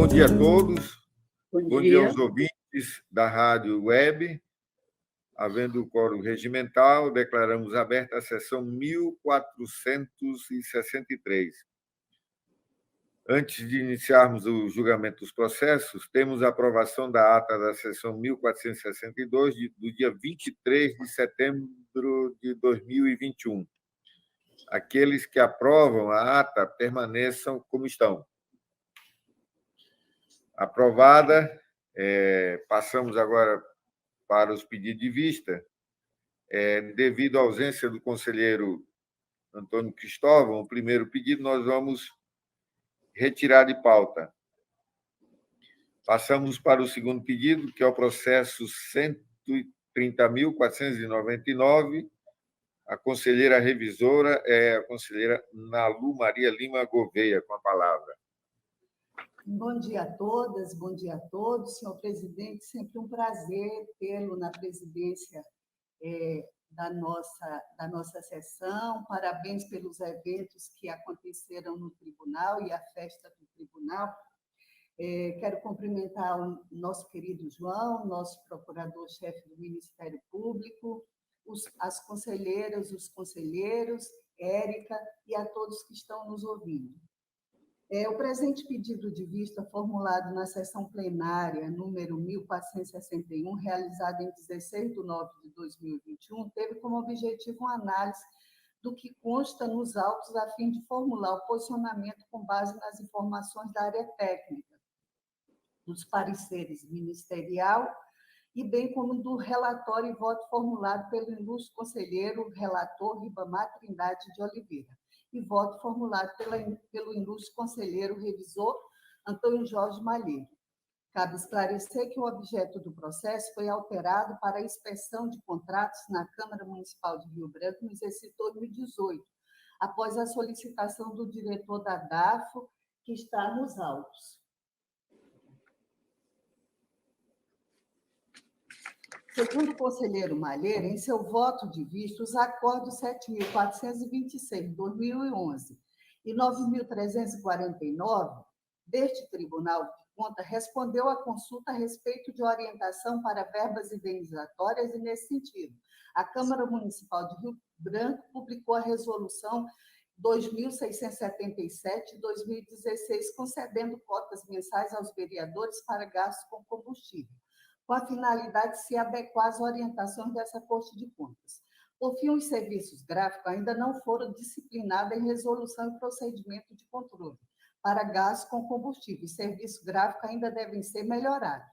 Bom dia a todos. Bom dia aos ouvintes da Rádio Web. Havendo o quórum regimental, declaramos aberta a sessão 1463. Antes de iniciarmos o julgamento dos processos, temos a aprovação da ata da sessão 1462, do dia 23 de setembro de 2021. Aqueles que aprovam a ata permaneçam como estão. Aprovada. Passamos agora para os pedidos de vista. Devido à ausência do conselheiro Antônio Cristóvão, o primeiro pedido nós vamos retirar de pauta. Passamos para o segundo pedido, que é o processo 130.499. A conselheira revisora é a conselheira Nalu Maria Lima Gouveia, com a palavra. Bom dia a todas, bom dia a todos. Senhor presidente, sempre um prazer tê-lo na presidência da nossa sessão. Parabéns pelos eventos que aconteceram no tribunal e a festa do tribunal. Quero cumprimentar o nosso querido João, nosso procurador-chefe do Ministério Público, as conselheiras, os conselheiros, Érica e a todos que estão nos ouvindo. O presente pedido de vista, formulado na sessão plenária número 1461, realizada em 16 de nove de 2021, teve como objetivo uma análise do que consta nos autos a fim de formular o posicionamento com base nas informações da área técnica, dos pareceres ministerial e bem como do relatório e voto formulado pelo ilustre conselheiro relator Ribamar Trindade de Oliveira e voto formulado pelo ilustre conselheiro revisor Antônio Jorge Malheiro. Cabe esclarecer que o objeto do processo foi alterado para a inspeção de contratos na Câmara Municipal de Rio Branco no exercício 2018, após a solicitação do diretor da DAFO, que está nos autos. Segundo o conselheiro Malheiro, em seu voto de vista, os acordos 7.426 de 2011 e 9.349 deste Tribunal de Contas respondeu à consulta a respeito de orientação para verbas indenizatórias e, nesse sentido, a Câmara Municipal de Rio Branco publicou a resolução 2.677 de 2016, concedendo cotas mensais aos vereadores para gastos com combustível, com a finalidade de se adequar às orientações dessa Corte de Contas. Por fim, os serviços gráficos ainda não foram disciplinados em resolução e procedimento de controle para gastos com combustível. Os serviços gráficos ainda devem ser melhorados.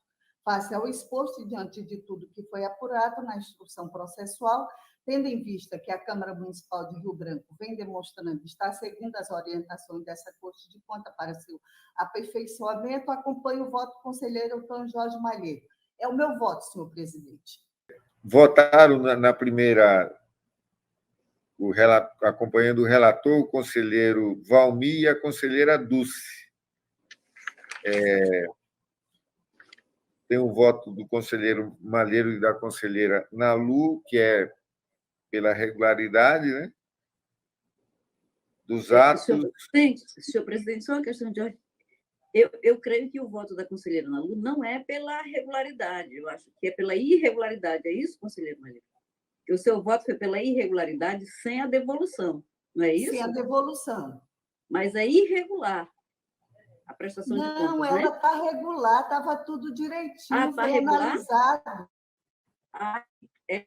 Face ao exposto e diante de tudo que foi apurado na instrução processual, tendo em vista que a Câmara Municipal de Rio Branco vem demonstrando estar seguindo as orientações dessa Corte de Contas para seu aperfeiçoamento, acompanho o voto do conselheiro Antônio Jorge Malheiro. É o meu voto, senhor presidente. Votaram na primeira, acompanhando o relator, o conselheiro Valmir e a conselheira Dulce. Tem o voto do conselheiro Malheiro e da conselheira Nalu, que é pela regularidade, né, dos atos. Senhor presidente, só uma questão de ordem. Eu creio que o voto da conselheira Nalu não é pela regularidade, eu acho que é pela irregularidade. É isso, conselheiro Malheiro? Que o seu voto foi pela irregularidade sem a devolução, não é isso? Sem a devolução. Mas é irregular a prestação de contas, não, ela está regular, estava tudo direitinho, está foi regular? analisado.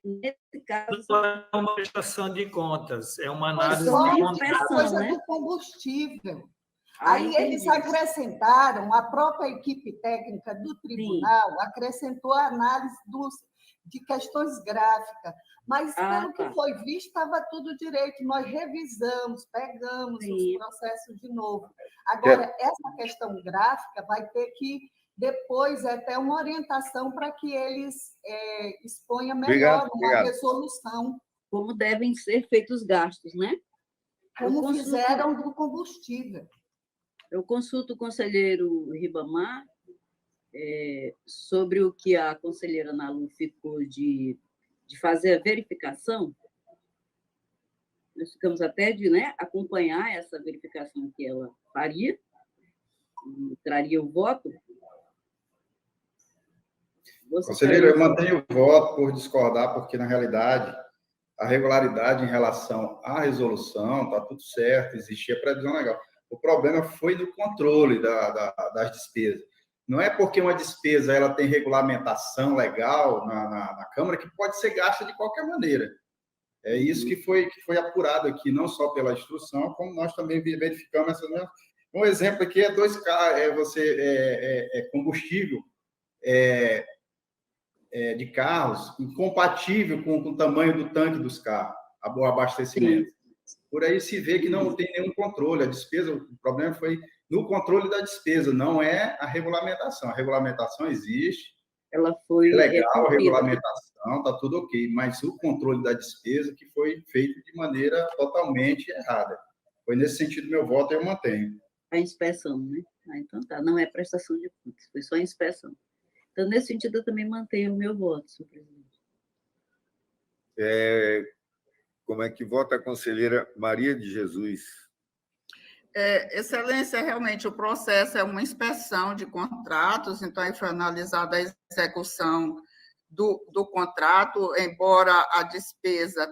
Nesse caso... Não é uma prestação de contas, é uma análise de contas. Coisa do combustível. Aí eles acrescentaram, a própria equipe técnica do tribunal acrescentou a análise de questões gráficas, mas pelo que foi visto, estava tudo direito. Nós revisamos, pegamos os processos de novo. Agora, essa questão gráfica vai ter que, depois, até uma orientação para que eles exponham melhor uma resolução. Como devem ser feitos os gastos, né? Como fizeram do combustível. Eu consulto o conselheiro Ribamar sobre o que a conselheira Nalu ficou de fazer a verificação. Nós ficamos até de acompanhar essa verificação que ela faria. traria o voto? Conselheiro, eu mantenho o voto por discordar, porque, na realidade, a regularidade em relação à resolução, está tudo certo, existia previsão legal. O problema foi no controle das despesas. Não é porque uma despesa ela tem regulamentação legal na Câmara que pode ser gasta de qualquer maneira. É isso que foi apurado aqui, não só pela instrução, como nós também verificamos essa mesma. Um exemplo aqui é 2 combustível de carros incompatível com o tamanho do tanque dos carros, o abastecimento. Por aí se vê que não tem nenhum controle. A despesa, o problema foi no controle da despesa, não é a regulamentação. A regulamentação existe, ela foi legal, a regulamentação, está tudo ok, mas o controle da despesa que foi feito de maneira totalmente errada. Foi nesse sentido meu voto, eu mantenho. A inspeção, né? Então tá, não é prestação de contas, foi só a inspeção. Então, nesse sentido, eu também mantenho o meu voto, senhor presidente. Como é que vota a conselheira Maria de Jesus? Excelência, realmente o processo é uma inspeção de contratos, então aí foi analisada a execução do contrato, embora a despesa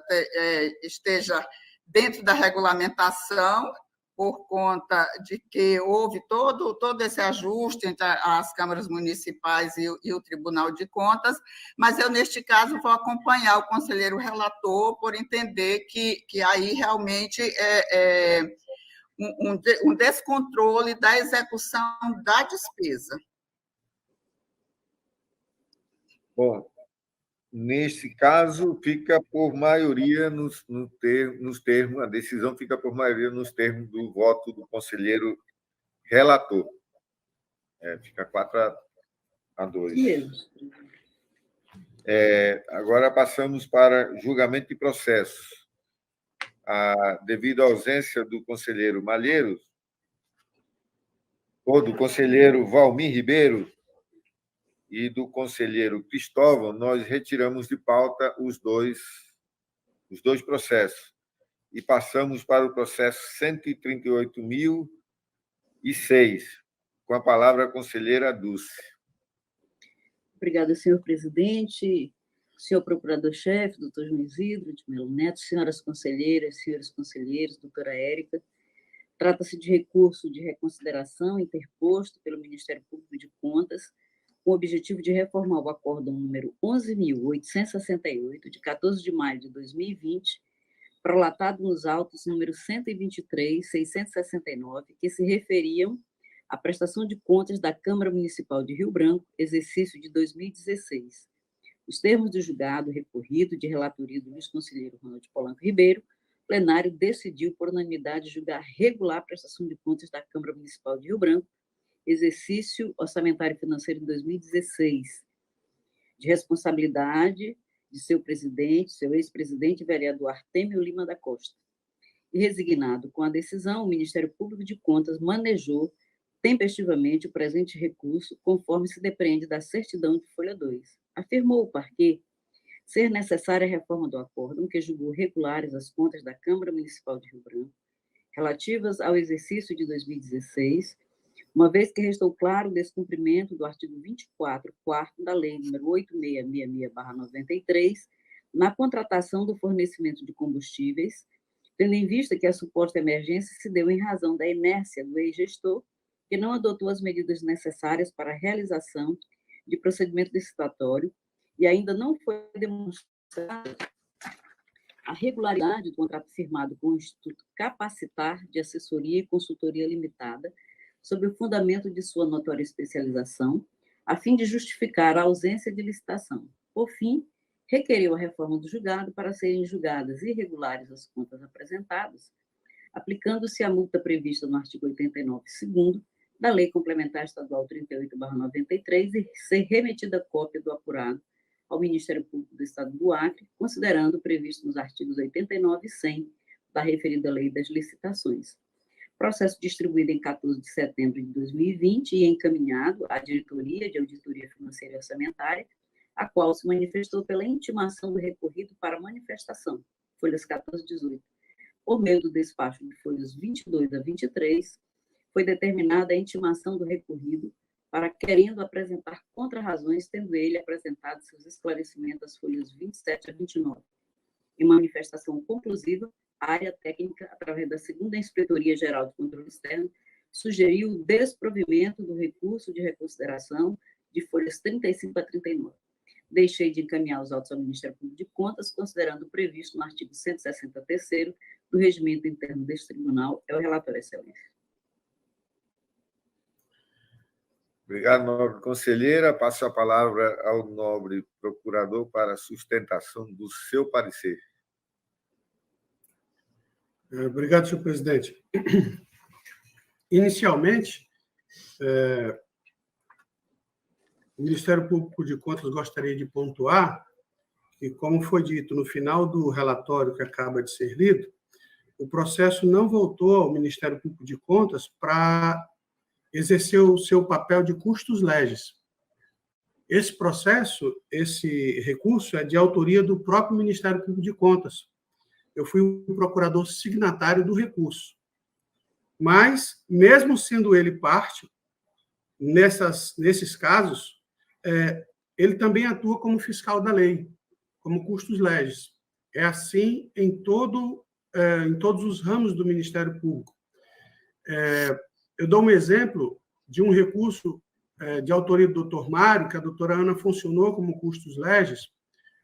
esteja dentro da regulamentação, por conta de que houve todo esse ajuste entre as câmaras municipais e o Tribunal de Contas, mas eu, neste caso, vou acompanhar o conselheiro relator por entender que aí realmente um descontrole da execução da despesa. Bom, nesse caso, fica por maioria nos termos, a decisão fica por maioria nos termos do voto do conselheiro relator. Fica 4-2. Agora passamos para julgamento de processos. Devido à ausência do conselheiro Malheiros, ou do conselheiro Valmir Ribeiro e do conselheiro Cristóvão, nós retiramos de pauta os dois processos e passamos para o processo 138.006, com a palavra a conselheira Dulce. Obrigada, senhor presidente, senhor procurador-chefe, doutor João Isidro de Melo Neto, senhoras conselheiras, senhores conselheiros, doutora Érica. Trata-se de recurso de reconsideração interposto pelo Ministério Público de Contas, com o objetivo de reformar o acórdão número 11.868, de 14 de maio de 2020, prolatado nos autos número 123.669, que se referiam à prestação de contas da Câmara Municipal de Rio Branco, exercício de 2016. Os termos do julgado recorrido de relatoria do Luiz Conselheiro Ronald Polanco Ribeiro, o plenário decidiu por unanimidade julgar regular a prestação de contas da Câmara Municipal de Rio Branco, exercício orçamentário financeiro de 2016, de responsabilidade de seu presidente, seu ex-presidente, vereador Artêmio Lima da Costa. E resignado com a decisão, o Ministério Público de Contas manejou tempestivamente o presente recurso, conforme se depreende da certidão de folha 2. Afirmou o parquê ser necessária a reforma do acórdão, que julgou regulares as contas da Câmara Municipal de Rio Branco, relativas ao exercício de 2016, uma vez que restou claro o descumprimento do artigo 24, quarto da Lei nº 8666/93, na contratação do fornecimento de combustíveis, tendo em vista que a suposta emergência se deu em razão da inércia do ex-gestor, que não adotou as medidas necessárias para a realização de procedimento licitatório e ainda não foi demonstrada a regularidade do contrato firmado com o Instituto Capacitar de Assessoria e Consultoria Limitada, sob o fundamento de sua notória especialização, a fim de justificar a ausência de licitação. Por fim, requeriu a reforma do julgado para serem julgadas irregulares as contas apresentadas, aplicando-se a multa prevista no artigo 89, segundo, da Lei Complementar Estadual 38/93 e ser remetida cópia do apurado ao Ministério Público do Estado do Acre, considerando o previsto nos artigos 89 e 100 da referida Lei das Licitações. Processo distribuído em 14 de setembro de 2020 e encaminhado à Diretoria de Auditoria Financeira e Orçamentária, a qual se manifestou pela intimação do recorrido para manifestação, folhas 14 e 18, por meio do despacho de folhas 22 a 23, foi determinada a intimação do recorrido para querendo apresentar contrarrazões, tendo ele apresentado seus esclarecimentos às folhas 27 a 29. Em manifestação conclusiva, a área técnica, através da 2ª Inspetoria Geral de Controle Externo, sugeriu o desprovimento do recurso de reconsideração de folhas 35 a 39. Deixei de encaminhar os autos ao Ministério Público de Contas, considerando o previsto no artigo 163º do Regimento Interno deste Tribunal. É o relatório, Excelência. Obrigado, nobre conselheira. Passo a palavra ao nobre procurador para a sustentação do seu parecer. Obrigado, senhor presidente. Inicialmente, o Ministério Público de Contas gostaria de pontuar que, como foi dito no final do relatório que acaba de ser lido, o processo não voltou ao Ministério Público de Contas para exercer o seu papel de custos legis. Esse processo, esse recurso, é de autoria do próprio Ministério Público de Contas. Eu fui o procurador signatário do recurso. Mas, mesmo sendo ele parte, nesses casos, ele também atua como fiscal da lei, como custos legis. É assim em todos os ramos do Ministério Público. Eu dou um exemplo de um recurso de autoria do doutor Mário, que a doutora Ana funcionou como custos legis.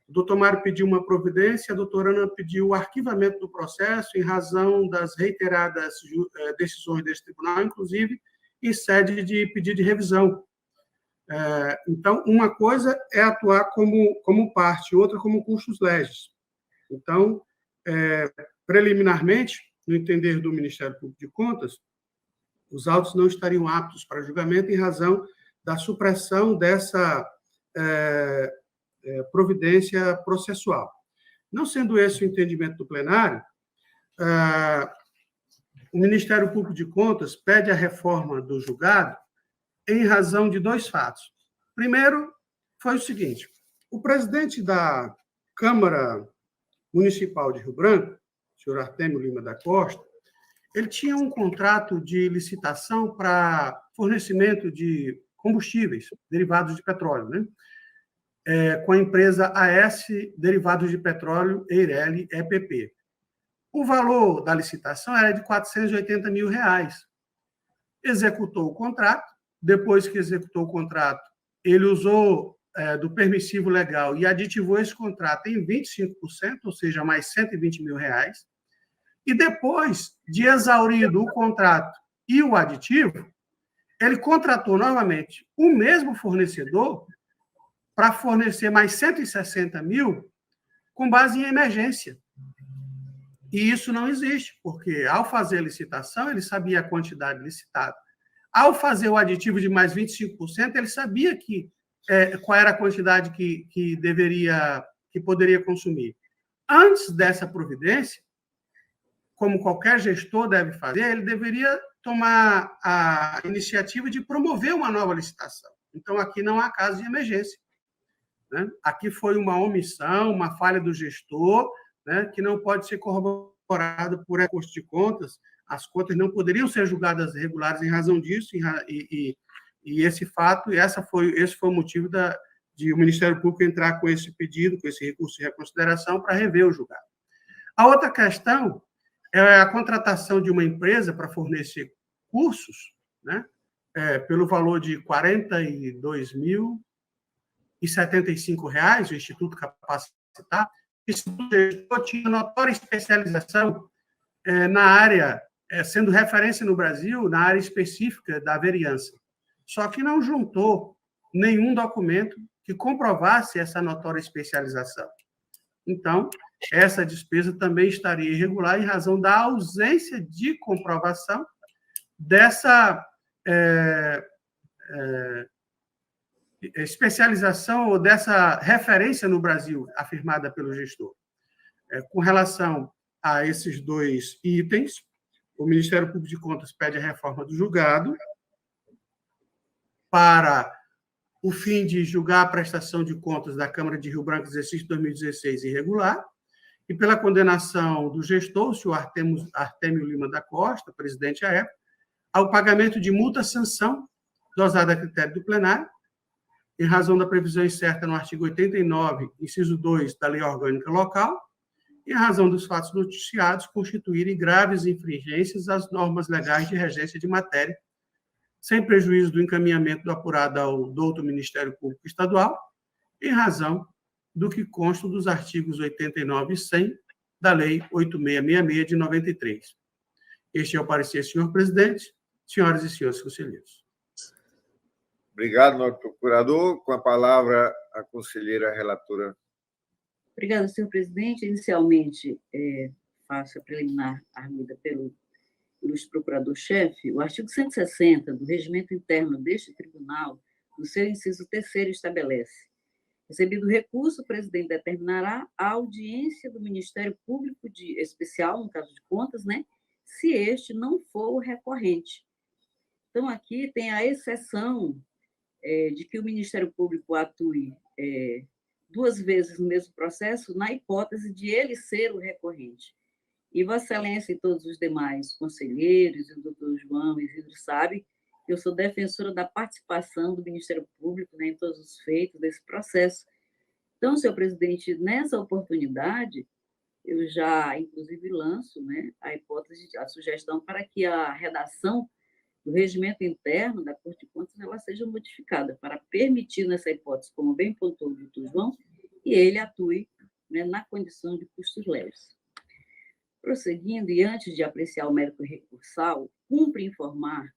O doutor Mário pediu uma providência, a doutora Ana pediu o arquivamento do processo em razão das reiteradas decisões desse tribunal, inclusive em sede de pedido de revisão. Então, uma coisa é atuar como parte, outra como custos legis. Então, preliminarmente, no entender do Ministério Público de Contas, os autos não estariam aptos para julgamento em razão da supressão dessa providência processual. Não sendo esse o entendimento do plenário, o Ministério Público de Contas pede a reforma do julgado em razão de 2 fatos. Primeiro, foi o seguinte: o presidente da Câmara Municipal de Rio Branco, o senhor Artêmio Lima da Costa, ele tinha um contrato de licitação para fornecimento de combustíveis derivados de petróleo, né? Com a empresa AS Derivados de Petróleo, Eireli, EPP. O valor da licitação era de R$480 mil. Executou o contrato. Depois que executou o contrato, ele usou do permissivo legal e aditivou esse contrato em 25%, ou seja, mais R$120 mil. E depois de exaurido o contrato e o aditivo, ele contratou novamente o mesmo fornecedor para fornecer mais 160 mil com base em emergência. E isso não existe, porque ao fazer a licitação, ele sabia a quantidade licitada. Ao fazer o aditivo de mais 25%, ele sabia qual era a quantidade que poderia consumir. Antes dessa providência, como qualquer gestor deve fazer, ele deveria tomar a iniciativa de promover uma nova licitação. Então, aqui não há caso de emergência, né? Aqui foi uma omissão, uma falha do gestor, né, que não pode ser corroborado por recurso de contas. As contas não poderiam ser julgadas regulares em razão disso, e esse fato, esse foi o motivo de o Ministério Público entrar com esse pedido, com esse recurso de reconsideração, para rever o julgado. A outra questão é a contratação de uma empresa para fornecer cursos, né, pelo valor de R$ 42.075, o Instituto Capacitar. Esse gestor tinha notória especialização na área, sendo referência no Brasil, na área específica da vereança. Só que não juntou nenhum documento que comprovasse essa notória especialização. Então, essa despesa também estaria irregular em razão da ausência de comprovação dessa especialização ou dessa referência no Brasil afirmada pelo gestor. Com relação a esses 2 itens, o Ministério Público de Contas pede a reforma do julgado para o fim de julgar a prestação de contas da Câmara de Rio Branco, exercício 2016, irregular, e pela condenação do gestor, o senhor Artêmio Lima da Costa, presidente à época, ao pagamento de multa-sanção dosada a critério do plenário, em razão da previsão incerta no artigo 89, inciso 2 da Lei Orgânica Local, em razão dos fatos noticiados constituírem graves infringências às normas legais de regência de matéria, sem prejuízo do encaminhamento do apurado ao douto Ministério Público Estadual, em razão do que consta dos artigos 89 e 100 da Lei 8666 de 93. Este é o parecer, senhor presidente, senhoras e senhores conselheiros. Obrigado, nobre procurador. Com a palavra, a conselheira relatora. Obrigada, senhor presidente. Inicialmente, faço a preliminar arguida pelo ilustre procurador-chefe. O artigo 160 do regimento interno deste tribunal, no seu inciso 3º, estabelece: recebido o recurso, o presidente determinará a audiência do Ministério Público Especial, no caso de contas, né, se este não for o recorrente. Então, aqui tem a exceção de que o Ministério Público atue 2 vezes no mesmo processo, na hipótese de ele ser o recorrente. E Vossa Excelência e todos os demais conselheiros, e o doutor João Isidro sabe que eu sou defensora da participação do Ministério Público, né, em todos os feitos desse processo. Então, senhor presidente, nessa oportunidade, eu já, inclusive, lanço, né, a hipótese, a sugestão para que a redação do regimento interno da Corte de Contas ela seja modificada para permitir, nessa hipótese, como bem pontuou o doutor João, que ele atue, né, na condição de custos leves. Prosseguindo, e antes de apreciar o mérito recursal, cumpre informar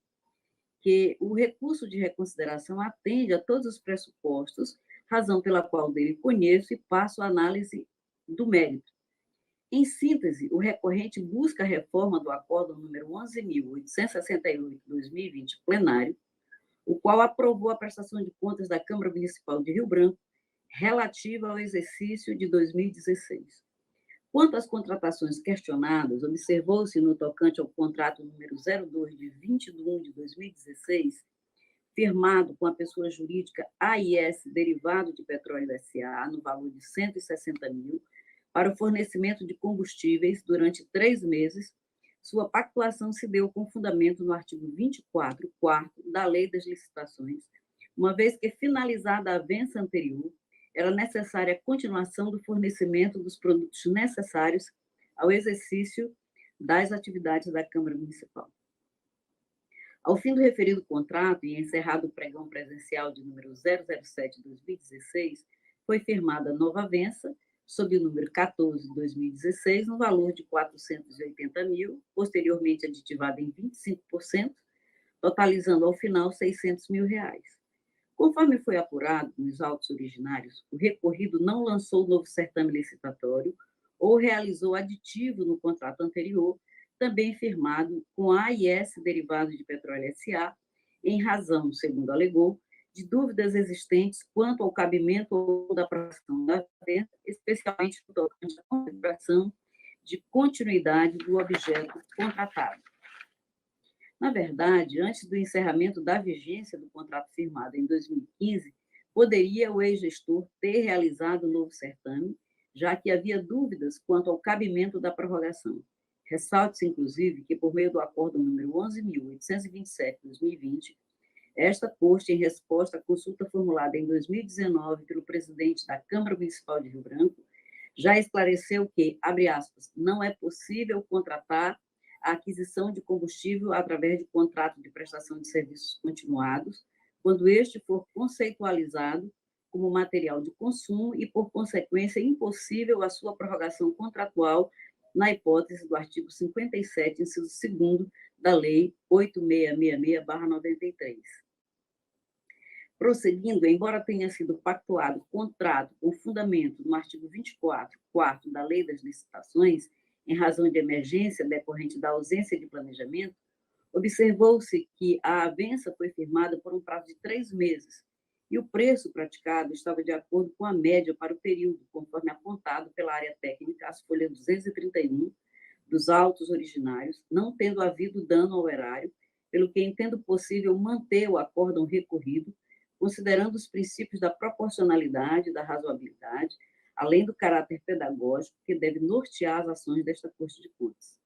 que o recurso de reconsideração atende a todos os pressupostos, razão pela qual dele conheço e passo a análise do mérito. Em síntese, o recorrente busca a reforma do Acórdão número 11.868/2020 plenário, o qual aprovou a prestação de contas da Câmara Municipal de Rio Branco relativa ao exercício de 2016. Quanto às contratações questionadas, observou-se no tocante ao contrato número 02 de 20 de 1 de 2016, firmado com a pessoa jurídica AIS Derivado de Petróleo S.A., no valor de 160 mil, para o fornecimento de combustíveis durante 3 meses, sua pactuação se deu com fundamento no artigo 24, 4º da Lei das Licitações, uma vez que, finalizada a avença anterior, era necessária a continuação do fornecimento dos produtos necessários ao exercício das atividades da Câmara Municipal. Ao fim do referido contrato e encerrado o pregão presencial de número 007/2016, foi firmada nova avença, sob o número 14/2016, no valor de 480 mil, posteriormente aditivada em 25%, totalizando ao final 600 mil reais. Conforme foi apurado nos autos originários, o recorrido não lançou novo certame licitatório ou realizou aditivo no contrato anterior, também firmado com a AIS Derivado de Petróleo S.A., em razão, segundo alegou, de dúvidas existentes quanto ao cabimento ou da aprovação da venda, especialmente no tocante à configuração de continuidade do objeto contratado. Na verdade, antes do encerramento da vigência do contrato firmado em 2015, poderia o ex-gestor ter realizado o novo certame, já que havia dúvidas quanto ao cabimento da prorrogação. Ressalte-se, inclusive, que, por meio do Acórdão número 11.827/2020, esta Corte, em resposta à consulta formulada em 2019 pelo presidente da Câmara Municipal de Rio Branco, já esclareceu que, abre aspas, não é possível contratar a aquisição de combustível através de contrato de prestação de serviços continuados, quando este for conceitualizado como material de consumo e, por consequência, impossível a sua prorrogação contratual na hipótese do artigo 57, inciso 2º da Lei 8666/93. Prosseguindo, embora tenha sido pactuado contrato com fundamento no artigo 24, 4º da Lei das Licitações, em razão de emergência decorrente da ausência de planejamento, observou-se que a avença foi firmada por um prazo de 3 meses e o preço praticado estava de acordo com a média para o período, conforme apontado pela área técnica, as folhas 231 dos autos originários, não tendo havido dano ao erário, pelo que entendo possível manter o acórdão recorrido, considerando os princípios da proporcionalidade e da razoabilidade, além do caráter pedagógico que deve nortear as ações desta Corte de Contas.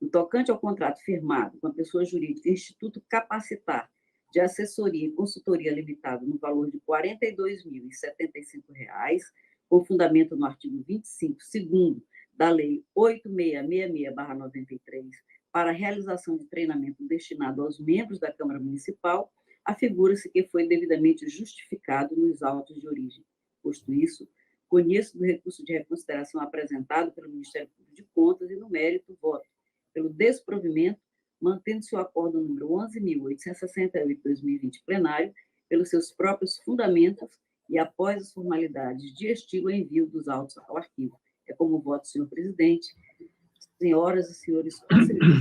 No tocante ao contrato firmado com a pessoa jurídica Instituto Capacitar de Assessoria e Consultoria Limitado no valor de R$ 42.075, com fundamento no artigo 25, segundo da Lei 8666/93, para a realização de treinamento destinado aos membros da Câmara Municipal, afigura-se que foi devidamente justificado nos autos de origem. Posto isso, conheço do recurso de reconsideração apresentado pelo Ministério Público de Contas e, no mérito, voto pelo desprovimento, mantendo-se o acordo número 11.868/2020 plenário, pelos seus próprios fundamentos e após as formalidades de estilo envio dos autos ao arquivo. É como voto, senhor presidente, senhoras e senhores conselheiros.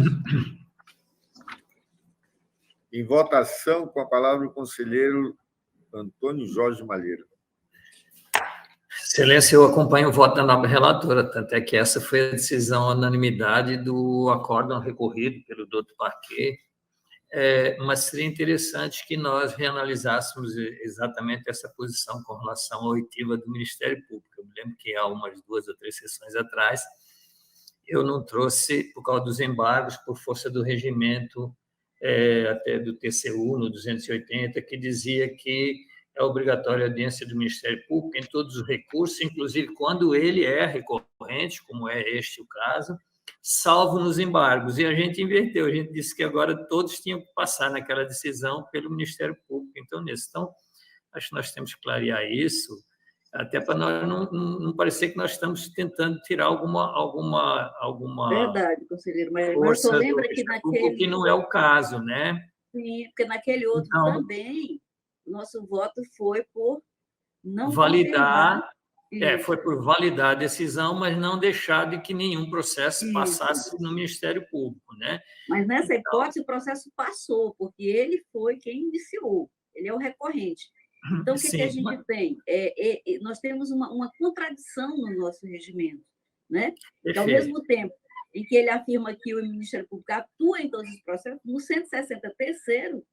Em votação, com a palavra o conselheiro Antônio Jorge Malheiro. Excelência, eu acompanho o voto da nobre relatora, tanto é que essa foi a decisão unanimidade do acórdão recorrido pelo doutor Parquet, mas seria interessante que nós reanalisássemos exatamente essa posição com relação à oitiva do Ministério Público. Eu me lembro que há umas 2 ou 3 sessões atrás, eu não trouxe, por causa dos embargos, por força do regimento, até do TCU, no 280, que dizia que é obrigatória a audiência do Ministério Público em todos os recursos, inclusive quando ele é recorrente, como é este o caso, salvo nos embargos. E a gente inverteu, a gente disse que agora todos tinham que passar naquela decisão pelo Ministério Público. Então, acho que nós temos que clarear isso, até para nós não parecer que nós estamos tentando tirar alguma Verdade, conselheiro, mas força só lembra que naquele... que não é o caso, né? Sim, porque naquele outro Então, também, nosso voto foi por não validar, confirmar. foi por validar a decisão, mas não deixar de que nenhum processo passasse no Ministério Público, né? Mas nessa hipótese o processo passou, porque ele foi quem iniciou, ele é o recorrente. Então, o que a gente tem? Nós temos uma contradição no nosso regimento, né? Então, ao mesmo tempo em que ele afirma que o Ministério Público atua em todos os processos, no 163º,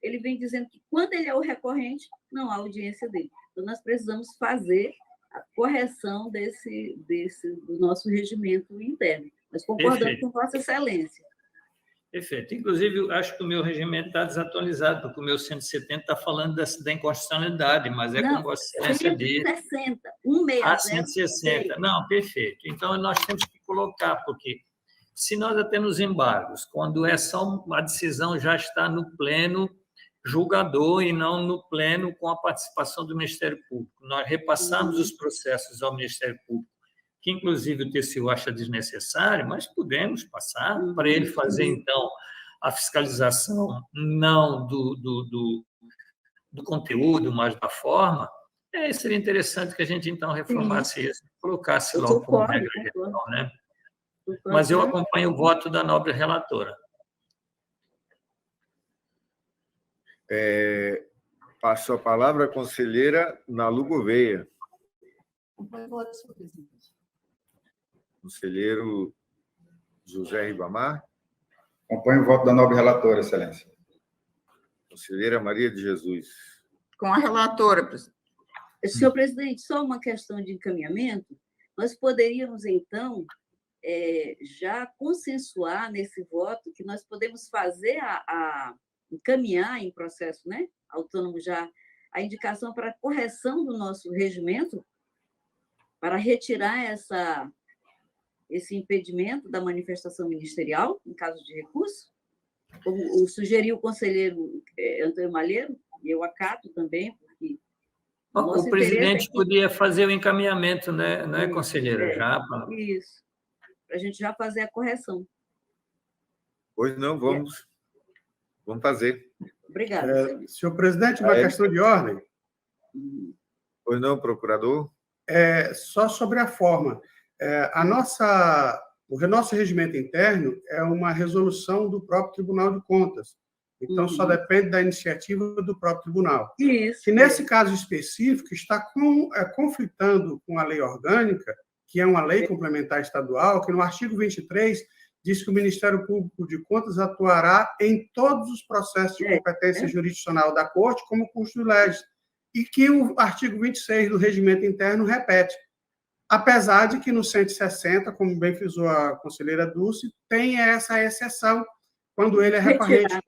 ele vem dizendo que, quando ele é o recorrente, não há audiência dele. Então, nós precisamos fazer a correção do nosso regimento interno. Mas concordando com Vossa Excelência. Perfeito. Inclusive, eu acho que o meu regimento está desatualizado, porque o meu 170 está falando da inconstitucionalidade, mas como Vossa Excelência diz... 160, 160. 160. Não, perfeito. Então, nós temos que colocar, porque se nós até nos embargos, quando é só a decisão já está no pleno julgador e não no pleno com a participação do Ministério Público. Nós repassamos os processos ao Ministério Público, que inclusive o TCU acha desnecessário, mas podemos passar para ele fazer, então, a fiscalização não do conteúdo, mas da forma. Seria interessante que a gente, então, reformasse isso, colocasse logo como regra geral, né? Mas eu acompanho o voto da nobre relatora. Passo a palavra à conselheira Nalu Gouveia. Conselheiro José Ribamar. Acompanho o voto da nobre relatora, Excelência. Conselheira Maria de Jesus. Com a relatora, presidente. Senhor presidente, só uma questão de encaminhamento. Nós poderíamos, então, já consensuar nesse voto que nós podemos fazer encaminhar em processo, né, autônomo já a indicação para correção do nosso regimento, para retirar esse impedimento da manifestação ministerial, em caso de recurso, como sugeriu o conselheiro Antônio Malheiro, e eu acato também, porque o presidente podia fazer o encaminhamento, né, não é, conselheira? Isso, para a gente já fazer a correção. Pois não, vamos fazer. Obrigada. Senhor presidente, uma questão de ordem. Pois não, procurador? Só sobre a forma. O nosso regimento interno é uma resolução do próprio Tribunal de Contas. Então, só depende da iniciativa do próprio tribunal. Isso. Que, nesse caso específico, está conflitando com a lei orgânica, que é uma lei complementar estadual, que no artigo 23 diz que o Ministério Público de Contas atuará em todos os processos de competência jurisdicional da Corte, como custo legis, e que o artigo 26 do regimento interno repete. apesar de que no 160, como bem frisou a conselheira Dulce, tem essa exceção, quando ele é recorrente.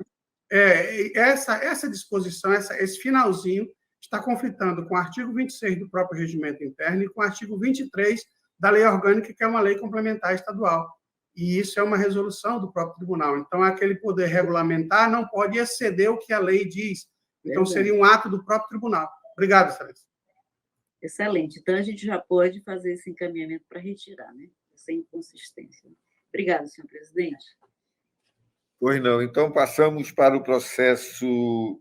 Essa disposição, esse finalzinho, está conflitando com o artigo 26 do próprio regimento interno e com o artigo 23 da lei orgânica, que é uma lei complementar estadual. E isso é uma resolução do próprio tribunal. Então, aquele poder regulamentar não pode exceder o que a lei diz. Então, seria um ato do próprio tribunal. Obrigado, excelência. Excelente. Então, a gente já pode fazer esse encaminhamento para retirar, né? Essa inconsistência. Obrigada, senhor presidente. Pois não. Então, passamos para o processo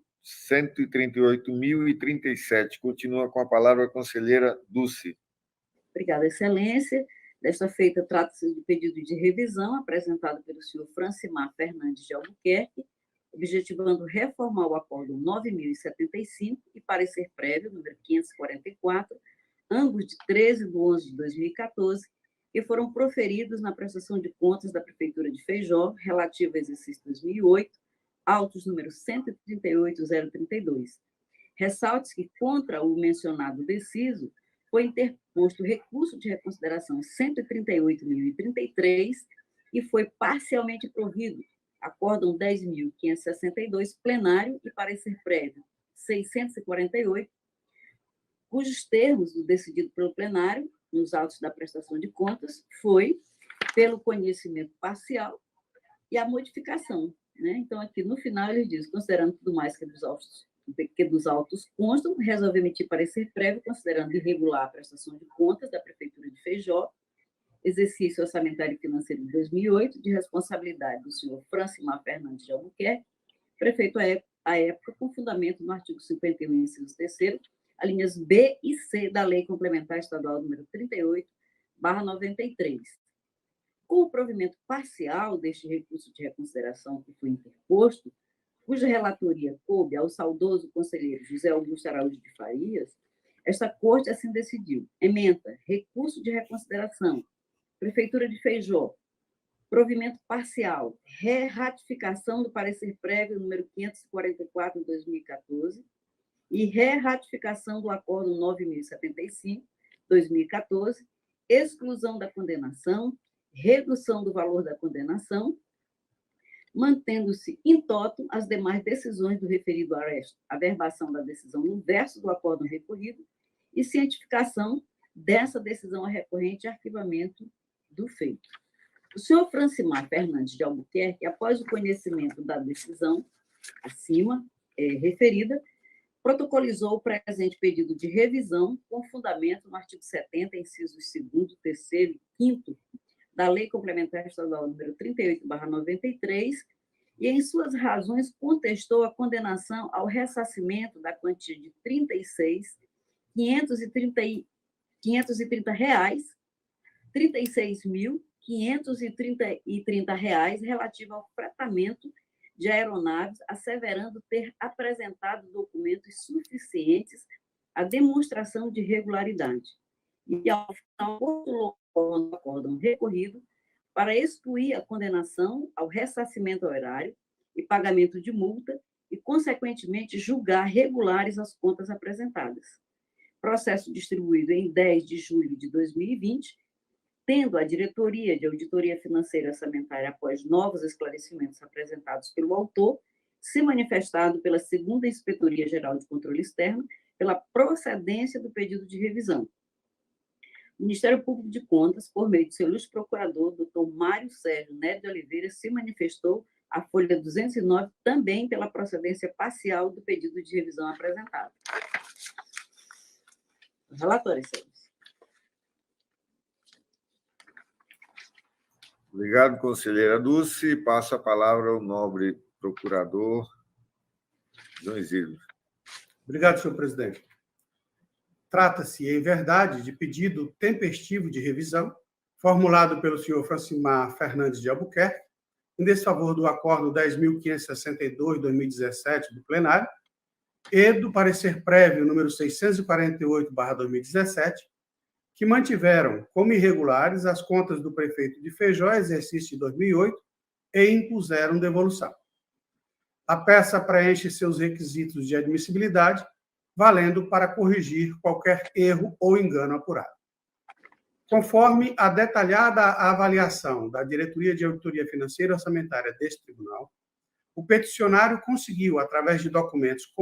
138.037. Continua com a palavra a conselheira Dulce. Obrigada, excelência. Desta feita, trata-se de pedido de revisão apresentado pelo senhor Francimar Fernandes de Albuquerque, objetivando reformar o Acórdão 9.075 e parecer prévio, número 544, ambos de 13/11/2014, que foram proferidos na prestação de contas da Prefeitura de Feijó, relativo ao exercício 2008, autos número 138.032. Ressalte que, contra o mencionado deciso, foi interposto recurso de reconsideração 138.033 e foi parcialmente provido Acórdão 10.562, plenário e parecer prévio 648, cujos termos do decidido pelo plenário, nos autos da prestação de contas, foi pelo conhecimento parcial e a modificação. Né? Então, aqui no final, ele diz, considerando tudo mais que dos autos constam, resolve emitir parecer prévio, considerando irregular a prestação de contas da Prefeitura de Feijó, exercício orçamentário e financeiro de 2008, de responsabilidade do senhor Francimar Fernandes de Albuquerque, prefeito à época, com fundamento no artigo 51, inciso 3º, alíneas B e C da Lei Complementar Estadual número 38/93. Com o provimento parcial deste recurso de reconsideração que foi interposto, cuja relatoria coube ao saudoso conselheiro José Augusto Araújo de Farias, esta Corte assim decidiu. Ementa, recurso de reconsideração, Prefeitura de Feijó, provimento parcial, reratificação do parecer prévio número 544 de 2014 e reratificação do Acórdão 9.075, 2014, exclusão da condenação, redução do valor da condenação, mantendo-se in toto as demais decisões do referido aresto, averbação da decisão no verso do acórdão recorrido e cientificação dessa decisão recorrente e arquivamento do feito. O senhor Francimar Fernandes de Albuquerque, após o conhecimento da decisão acima referida, protocolizou o presente pedido de revisão com fundamento no artigo 70, incisos 2º, 3º e 5º da Lei Complementar Estadual número 38/93 e, em suas razões, contestou a condenação ao ressarcimento da quantia de R$ 36.530 relativa ao fretamento de aeronaves, asseverando ter apresentado documentos suficientes à demonstração de regularidade. E, ao final, postulou no acórdão recorrido para excluir a condenação ao ressarcimento horário e pagamento de multa e, consequentemente, julgar regulares as contas apresentadas. Processo distribuído em 10 de julho de 2020, tendo a Diretoria de Auditoria Financeira e Orçamentária, após novos esclarecimentos apresentados pelo autor, se manifestado pela 2ª Inspetoria Geral de Controle Externo pela procedência do pedido de revisão. O Ministério Público de Contas, por meio de seu ilustre procurador, doutor Mário Sérgio Neto de Oliveira, se manifestou à folha 209 também pela procedência parcial do pedido de revisão apresentado. Relatório, excelência. Obrigado, conselheira Dulce. Passo a palavra ao nobre procurador João Isidro. Obrigado, senhor presidente. Trata-se, em verdade, de pedido tempestivo de revisão, formulado pelo senhor Francimar Fernandes de Albuquerque, em desfavor do Acórdão 10.562/2017 do plenário e do parecer prévio número 648/2017, que mantiveram como irregulares as contas do prefeito de Feijó, exercício de 2008, e impuseram devolução. A peça preenche seus requisitos de admissibilidade, valendo para corrigir qualquer erro ou engano apurado. Conforme a detalhada avaliação da Diretoria de Auditoria Financeira e Orçamentária deste tribunal, o peticionário conseguiu, através de documentos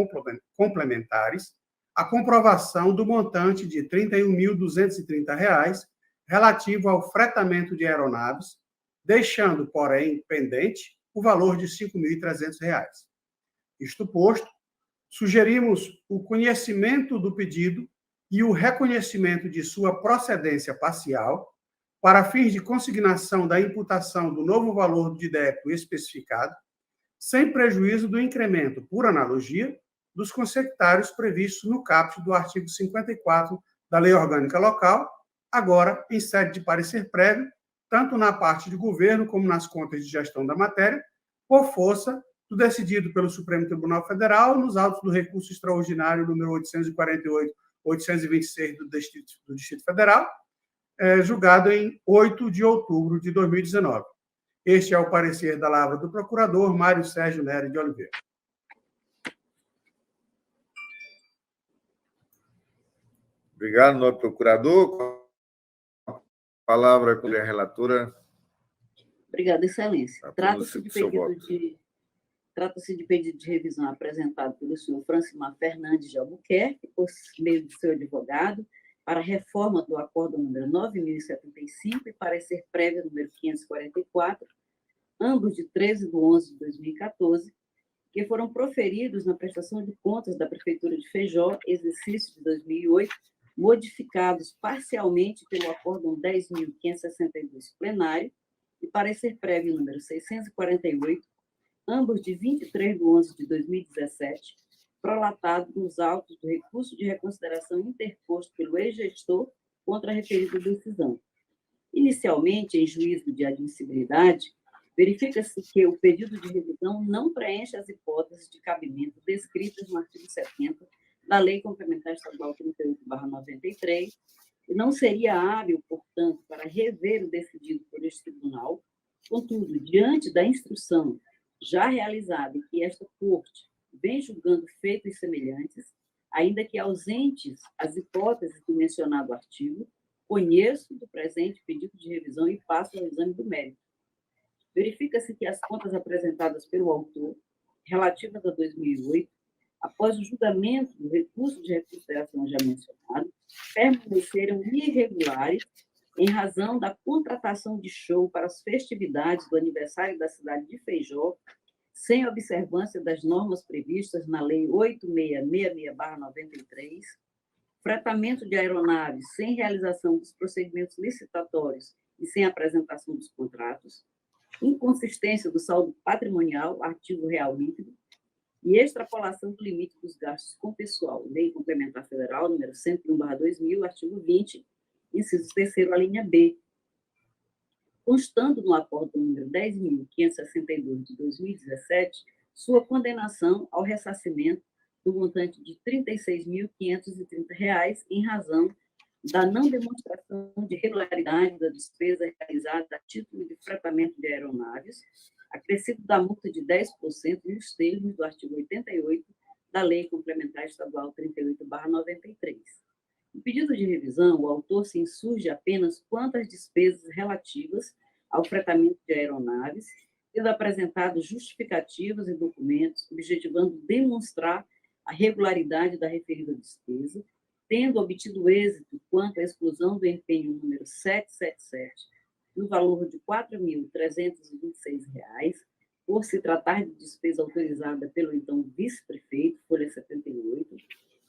complementares, a comprovação do montante de R$ 31.230 relativo ao fretamento de aeronaves, deixando, porém, pendente o valor de R$ 5.300. Isto posto, sugerimos o conhecimento do pedido e o reconhecimento de sua procedência parcial para fins de consignação da imputação do novo valor de débito especificado, sem prejuízo do incremento, por analogia, dos consectários previstos no caput do artigo 54 da Lei Orgânica Local, agora em sede de parecer prévio, tanto na parte de governo como nas contas de gestão da matéria, por força do decidido pelo Supremo Tribunal Federal nos autos do recurso extraordinário número 848-826 do Distrito Federal, julgado em 8 de outubro de 2019. Este é o parecer da lavra do procurador Mário Sérgio Nery de Oliveira. Obrigado, nobre procurador. A palavra com a relatora. Obrigada, Excelência. Trata-se de pedido de revisão apresentado pelo senhor Francimar Fernandes de Albuquerque, por meio de seu advogado, para a reforma do acordo número 9.075 e parecer prévio número 544, ambos de 13/11/2014, que foram proferidos na prestação de contas da Prefeitura de Feijó, exercício de 2008, modificados parcialmente pelo Acórdão 10.562 plenário e parecer prévio número 648, ambos de 23/11/2017, prolatado nos autos do recurso de reconsideração interposto pelo ex-gestor contra a referida decisão. Inicialmente, em juízo de admissibilidade, verifica-se que o pedido de revisão não preenche as hipóteses de cabimento descritas no artigo 70 da Lei Complementar Estadual 38/93 e não seria hábil, portanto, para rever o decidido por este tribunal. Contudo, diante da instrução já realizada e que esta Corte vem julgando feitos semelhantes, ainda que ausentes as hipóteses do mencionado artigo, conheço do presente pedido de revisão e passo ao exame do mérito. Verifica-se que as contas apresentadas pelo autor, relativas a 2008, após o julgamento do recurso de reconsideração já mencionado, permaneceram irregulares em razão da contratação de show para as festividades do aniversário da cidade de Feijó, sem observância das normas previstas na Lei 8666/93, fretamento de aeronaves sem realização dos procedimentos licitatórios e sem apresentação dos contratos, inconsistência do saldo patrimonial, artigo real líquido, e extrapolação do limite dos gastos com pessoal, Lei Complementar Federal, número 101/2000, artigo 20, inciso 3º, a linha B, constando no acordo número 10.562 de 2017, sua condenação ao ressarcimento do montante de R$ 36.530 em razão da não demonstração de regularidade da despesa realizada a título de fretamento de aeronaves, acrescido da multa de 10% nos termos do artigo 88 da Lei Complementar Estadual 38/93. No pedido de revisão, o autor se insurge apenas quanto às despesas relativas ao fretamento de aeronaves, tendo apresentado justificativas e documentos objetivando demonstrar a regularidade da referida despesa, tendo obtido êxito quanto à exclusão do empenho número 777, no valor de R$ 4.326, por se tratar de despesa autorizada pelo então vice-prefeito, folha 78,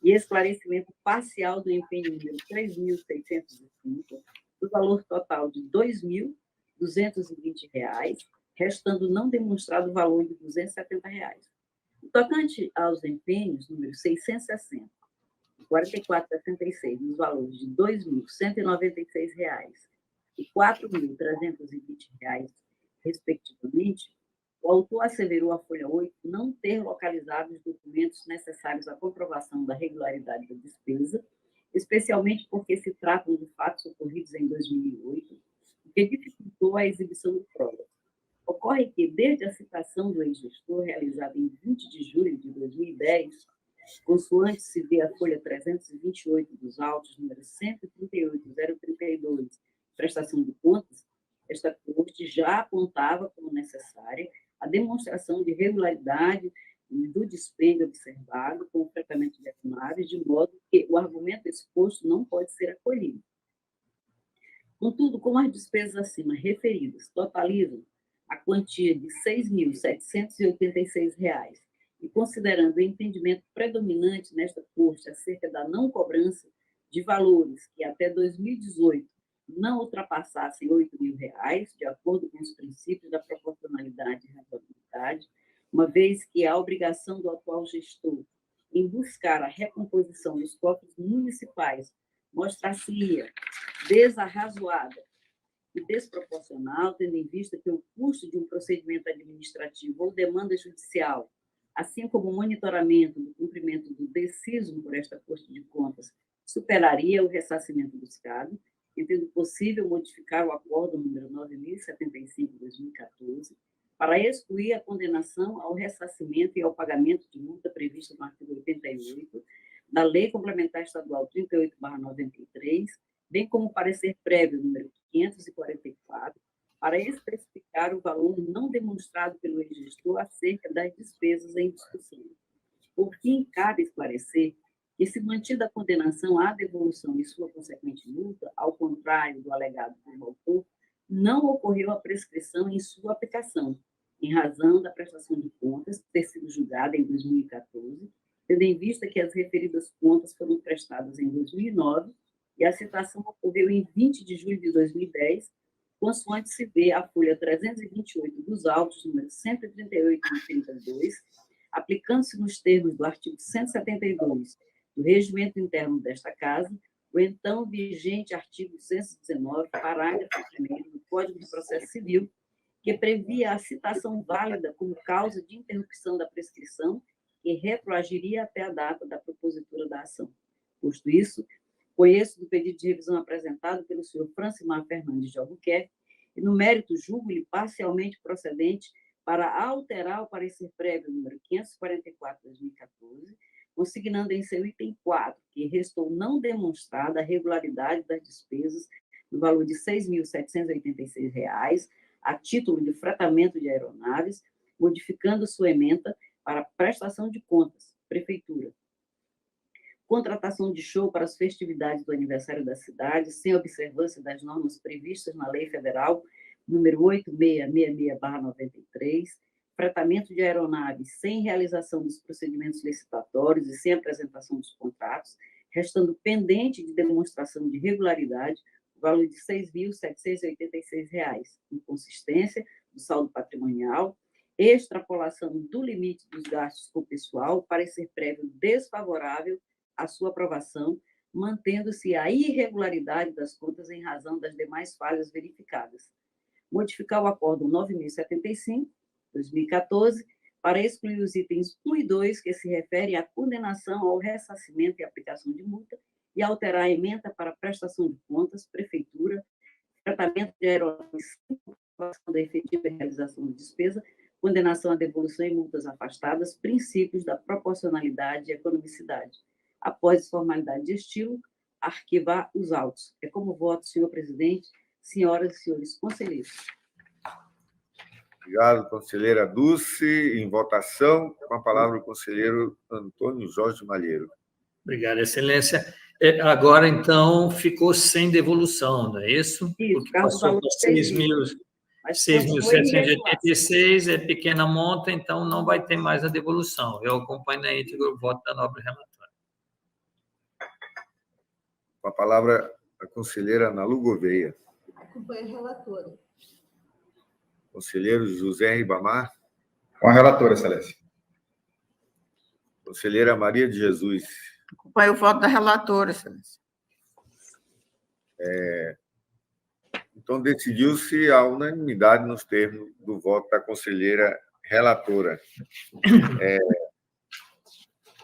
e esclarecimento parcial do empenho número 3.605, do valor total de R$ 2.220, restando não demonstrado o valor de R$ 270. No tocante aos empenhos, número 660, 44,66, nos valores de R$ 2.196 e R$ 4.320, respectivamente, o autor asseverou à folha 8 não ter localizado os documentos necessários à comprovação da regularidade da despesa, especialmente porque se tratam de fatos ocorridos em 2008, o que dificultou a exibição de provas. Ocorre que, desde a citação do ex-gestor, realizada em 20 de julho de 2010, consoante se vê a folha 328 dos autos, número 138.032 prestação de contas, esta Corte já apontava como necessária a demonstração de regularidade do dispêndio observado com o fretamento de aeronaves, de modo que o argumento exposto não pode ser acolhido. Contudo, como as despesas acima referidas totalizam a quantia de R$ 6.786, e considerando o entendimento predominante nesta Corte acerca da não cobrança de valores que até 2018 não ultrapassassem R$ 8.000, de acordo com os princípios da proporcionalidade e razoabilidade, uma vez que a obrigação do atual gestor em buscar a recomposição dos cofres municipais mostrar-se-ia desarrazoada e desproporcional, tendo em vista que o custo de um procedimento administrativo ou demanda judicial, assim como o monitoramento do cumprimento do deciso por esta Corte de Contas, superaria o ressarcimento buscado, entendo possível modificar o acordo número 9.075 de 2014 para excluir a condenação ao ressarcimento e ao pagamento de multa prevista no artigo 88 da Lei Complementar Estadual 38/93, bem como o parecer prévio número 544, para especificar o valor não demonstrado pelo ex-gestor acerca das despesas em discussão. Por fim, cabe esclarecer que, se mantida a condenação à devolução e sua consequente multa, ao contrário do alegado pelo autor, não ocorreu a prescrição em sua aplicação, em razão da prestação de contas ter sido julgada em 2014, tendo em vista que as referidas contas foram prestadas em 2009 e a citação ocorreu em 20 de julho de 2010, consoante se vê a folha 328 dos autos, número 138 e 32, aplicando-se nos termos do artigo 172 do Regimento Interno desta Casa, o então vigente artigo 119, parágrafo 1º do Código de Processo Civil, que previa a citação válida como causa de interrupção da prescrição e retroagiria até a data da propositura da ação. Posto isso, conheço do pedido de revisão apresentado pelo senhor Francimar Fernandes de Albuquerque e, no mérito, julgo-lhe parcialmente procedente para alterar o parecer prévio número 544 de 2014, consignando em seu item 4 que restou não demonstrada a regularidade das despesas no valor de R$ 6.786, a título de fretamento de aeronaves, modificando sua ementa para prestação de contas, Prefeitura. Contratação de show para as festividades do aniversário da cidade, sem observância das normas previstas na Lei Federal número 8666/93, fretamento de aeronaves sem realização dos procedimentos licitatórios e sem apresentação dos contratos, restando pendente de demonstração de regularidade o valor de R$ 6.786, inconsistência do saldo patrimonial, extrapolação do limite dos gastos com pessoal, parecer prévio desfavorável à sua aprovação, mantendo-se a irregularidade das contas em razão das demais falhas verificadas. Modificar o Acórdão 9.075, 2014, para excluir os itens 1 e 2, que se referem à condenação ao ressarcimento e aplicação de multa, e alterar a ementa para prestação de contas, Prefeitura, tratamento de aeronaves sem comprovação da efetiva realização de despesa, condenação à devolução e multas afastadas, princípios da proporcionalidade e economicidade. Após as formalidades de estilo, arquivar os autos. É como voto, senhor presidente, senhoras e senhores conselheiros. Obrigado, conselheira Dulce. Em votação, com a palavra o conselheiro Antônio Jorge Malheiro. Obrigado, excelência. Agora, então, ficou sem devolução, não é isso? Porque passou para 6.786, é pequena monta, então não vai ter mais a devolução. Eu acompanho na íntegra o voto da nobre relatora. Com a palavra a conselheira Ana Lu Gouveia. Acompanho a relatora. Conselheiro José Ribamar. Com a relatora, excelência. Conselheira Maria de Jesus. Acompanho o voto da relatora, excelência. Então, decidiu-se a unanimidade nos termos do voto da conselheira relatora.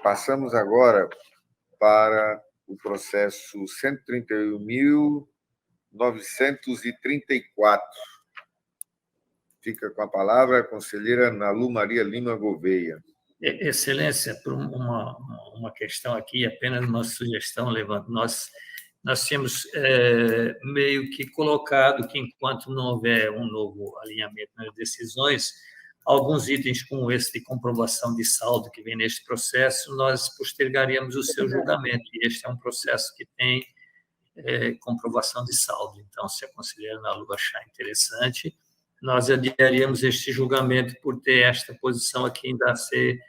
Passamos agora para o processo 131.934. Fica com a palavra a conselheira Ana Lu Maria Lima Gouveia. Excelência, por uma questão aqui, apenas uma sugestão, nós nós tínhamos meio que colocado que, enquanto não houver um novo alinhamento nas decisões, alguns itens como esse de comprovação de saldo que vem neste processo, nós postergaríamos o seu julgamento. E este é um processo que tem comprovação de saldo. Então, se a conselheira Ana Lu achar interessante, nós adiaríamos este julgamento por ter esta posição aqui ainda a ser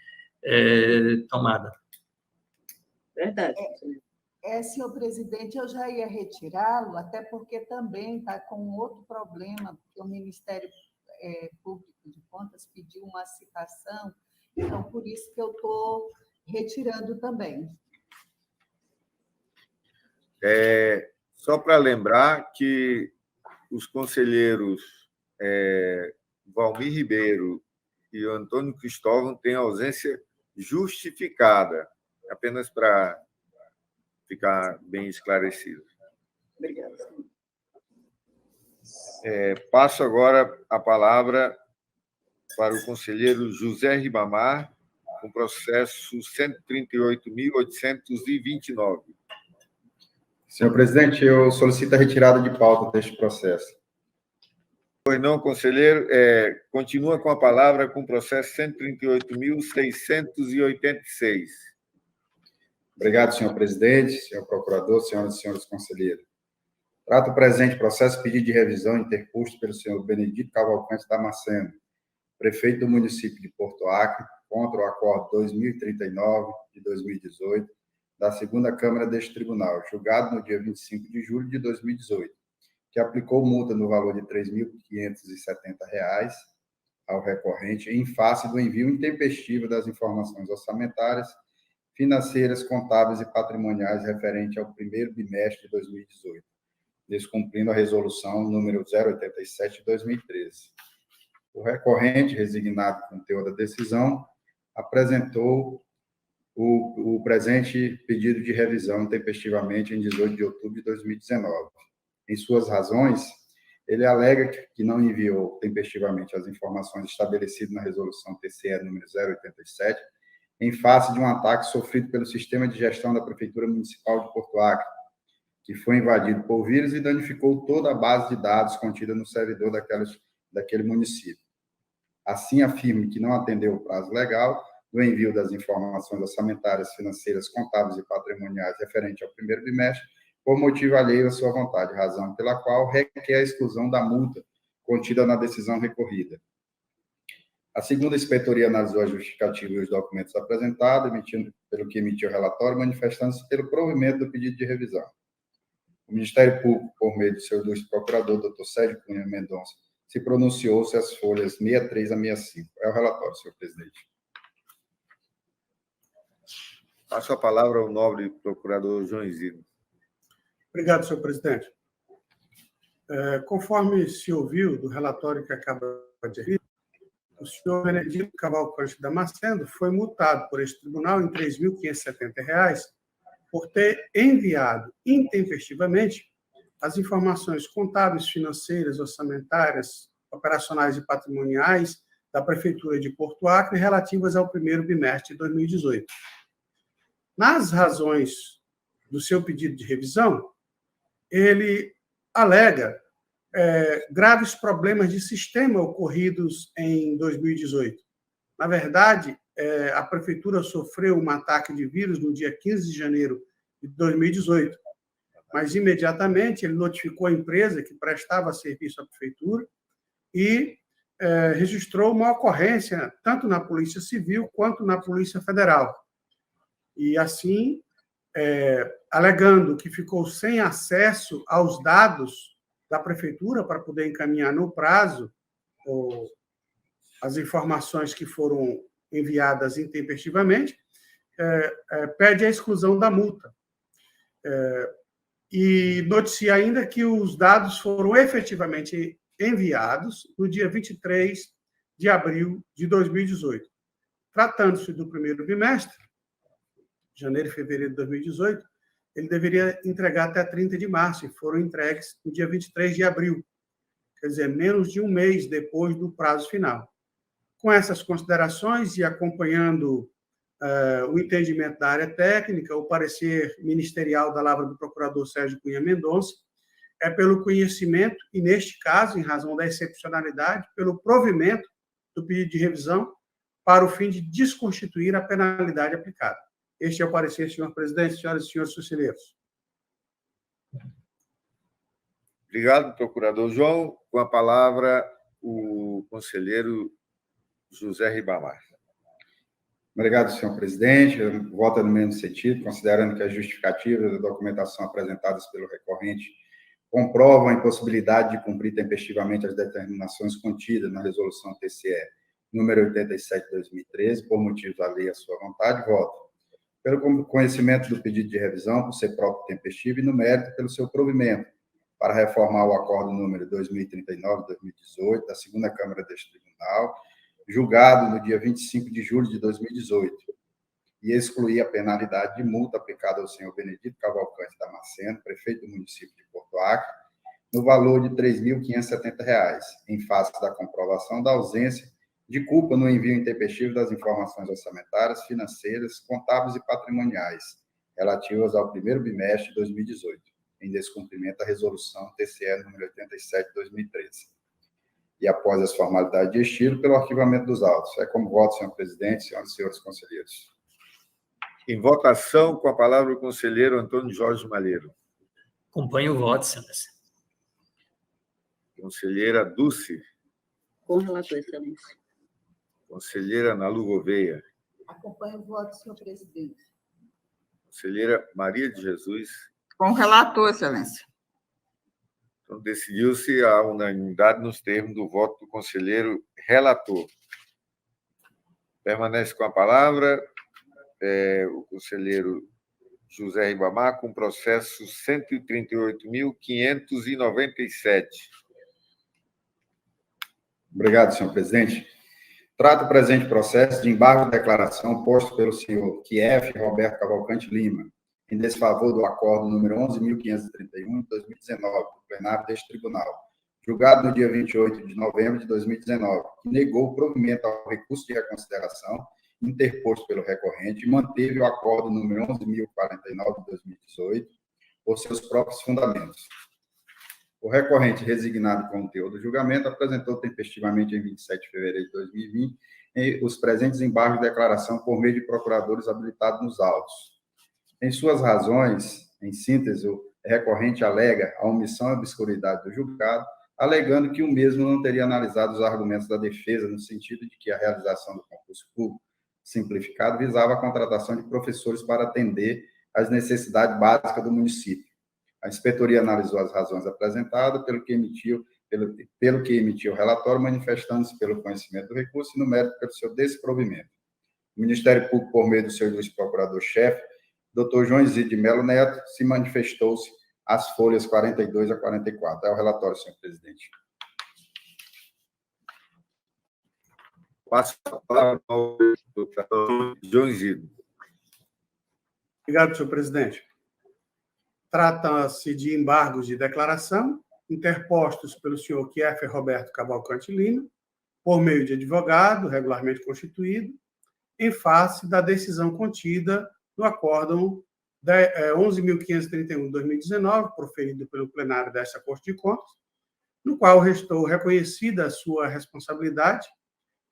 tomada. Verdade. Senhor presidente, eu já ia retirá-lo, até porque também está com outro problema, porque o Ministério Público de Contas pediu uma citação, então, por isso que eu estou retirando também. Só para lembrar que os conselheiros Valmir Ribeiro e o Antônio Cristóvão têm ausência justificada, apenas para ficar bem esclarecido. Obrigada. Passo agora a palavra para o conselheiro José Ribamar, com processo 138.829. Senhor presidente, eu solicito a retirada de pauta deste processo. Pois não, conselheiro. Continua com a palavra com o processo 138.686. Obrigado, senhor presidente, senhor procurador, senhoras e senhores conselheiros. Trato o presente processo pedido de revisão interposto pelo senhor Benedito Cavalcante Damasceno, prefeito do município de Porto Acre, contra o acordo 2039 de 2018 da segunda Câmara deste Tribunal, julgado no dia 25 de julho de 2018, que aplicou multa no valor de R$ 3.570 ao recorrente em face do envio intempestivo das informações orçamentárias, financeiras, contábeis e patrimoniais referente ao primeiro bimestre de 2018, descumprindo a resolução número 087 de 2013. O recorrente, resignado com o teor da decisão, apresentou o presente pedido de revisão intempestivamente em 18 de outubro de 2019. Em suas razões, ele alega que não enviou tempestivamente as informações estabelecidas na resolução TCE número 087, em face de um ataque sofrido pelo sistema de gestão da Prefeitura Municipal de Porto Acre, que foi invadido por vírus e danificou toda a base de dados contida no servidor daquele município. Assim, afirma que não atendeu o prazo legal do envio das informações orçamentárias, financeiras, contábeis e patrimoniais referente ao primeiro bimestre, por motivo alheio à sua vontade, razão pela qual requer a exclusão da multa contida na decisão recorrida. A segunda inspetoria analisou a justificativa e os documentos apresentados, pelo que emitiu o relatório, manifestando-se pelo provimento do pedido de revisão. O Ministério Público, por meio do seu ilustre procurador, Dr. Sérgio Cunha Mendonça, se pronunciou-se as folhas 63 a 65. É o relatório, senhor presidente. Passo a palavra ao nobre procurador João Isidro. Obrigado, senhor presidente. Conforme se ouviu do relatório que acaba de vir, o senhor Benedito Cavalcante Damasceno foi multado por este tribunal em R$ 3.570 por ter enviado intempestivamente as informações contábeis, financeiras, orçamentárias, operacionais e patrimoniais da Prefeitura de Porto Acre relativas ao primeiro bimestre de 2018. Nas razões do seu pedido de revisão, ele alega graves problemas de sistema ocorridos em 2018. Na verdade, a Prefeitura sofreu um ataque de vírus no dia 15 de janeiro de 2018, mas imediatamente ele notificou a empresa que prestava serviço à Prefeitura e registrou uma ocorrência tanto na Polícia Civil quanto na Polícia Federal. E assim, alegando que ficou sem acesso aos dados da Prefeitura para poder encaminhar no prazo as informações que foram enviadas intempestivamente, pede a exclusão da multa. E noticia ainda que os dados foram efetivamente enviados no dia 23 de abril de 2018. Tratando-se do primeiro bimestre, janeiro e fevereiro de 2018, ele deveria entregar até 30 de março, e foram entregues no dia 23 de abril, quer dizer, menos de um mês depois do prazo final. Com essas considerações e acompanhando o entendimento da área técnica, o parecer ministerial da lavra do procurador Sérgio Cunha Mendonça, é pelo conhecimento e, neste caso, em razão da excepcionalidade, pelo provimento do pedido de revisão para o fim de desconstituir a penalidade aplicada. Este é o parecer, senhor presidente, senhoras e senhores conselheiros. Obrigado, procurador João. Com a palavra, o conselheiro José Ribamar. Obrigado, senhor presidente. Eu voto no mesmo sentido, considerando que as justificativas da documentação apresentadas pelo recorrente comprovam a impossibilidade de cumprir tempestivamente as determinações contidas na resolução TCE número 87 de 2013, por motivos da lei à sua vontade, voto pelo conhecimento do pedido de revisão, por ser próprio tempestivo, e no mérito pelo seu provimento, para reformar o acordo número 2039 de 2018 da segunda Câmara deste Tribunal, julgado no dia 25 de julho de 2018, e excluir a penalidade de multa aplicada ao senhor Benedito Cavalcante Damasceno, prefeito do município de Porto Acre, no valor de R$ 3.570, em face da comprovação da ausência de culpa no envio intempestivo das informações orçamentárias, financeiras, contábeis e patrimoniais, relativas ao primeiro bimestre de 2018, em descumprimento da resolução TCE número 87 de 2013. E após as formalidades de estilo, pelo arquivamento dos autos. É como voto, senhor presidente, senhoras e senhores conselheiros. Em votação, com a palavra o conselheiro Antônio Jorge Malheiro. Acompanho o voto, excelência. Conselheira Dulce. Com relator, excelência. Conselheira Nalu Gouveia. Acompanho o voto, senhor presidente. Conselheira Maria de Jesus. Com o relator, excelência. Então, decidiu-se a unanimidade nos termos do voto do conselheiro relator. Permanece com a palavra o conselheiro José Ribamar, com processo 138.597. Obrigado, senhor presidente. Trata o presente processo de embargo de declaração posto pelo senhor Kiefer Roberto Cavalcante Lima, em desfavor do acordo número 11.531 de 2019, do plenário deste tribunal, julgado no dia 28 de novembro de 2019, que negou o provimento ao recurso de reconsideração interposto pelo recorrente e manteve o acordo número 11.049 de 2018 por seus próprios fundamentos. O recorrente, resignado com o teor do julgamento, apresentou tempestivamente em 27 de fevereiro de 2020 os presentes embargos de declaração por meio de procuradores habilitados nos autos. Em suas razões, em síntese, o recorrente alega a omissão e obscuridade do julgado, alegando que o mesmo não teria analisado os argumentos da defesa no sentido de que a realização do concurso público simplificado visava a contratação de professores para atender às necessidades básicas do município. A inspetoria analisou as razões apresentadas, pelo que emitiu o relatório, manifestando-se pelo conhecimento do recurso e, no mérito, pelo seu desprovimento. O Ministério Público, por meio do seu juiz procurador-chefe, Dr. João Isidro de Melo Neto, se manifestou-se às folhas 42 a 44. É o relatório, senhor presidente. Passo a palavra ao doutor João Isidro. Obrigado, senhor presidente. Trata-se de embargos de declaração interpostos pelo senhor Kiefer Roberto Cavalcante Lima, por meio de advogado regularmente constituído, em face da decisão contida no acórdão 11.531 de 2019, proferido pelo plenário desta Corte de Contas, no qual restou reconhecida a sua responsabilidade,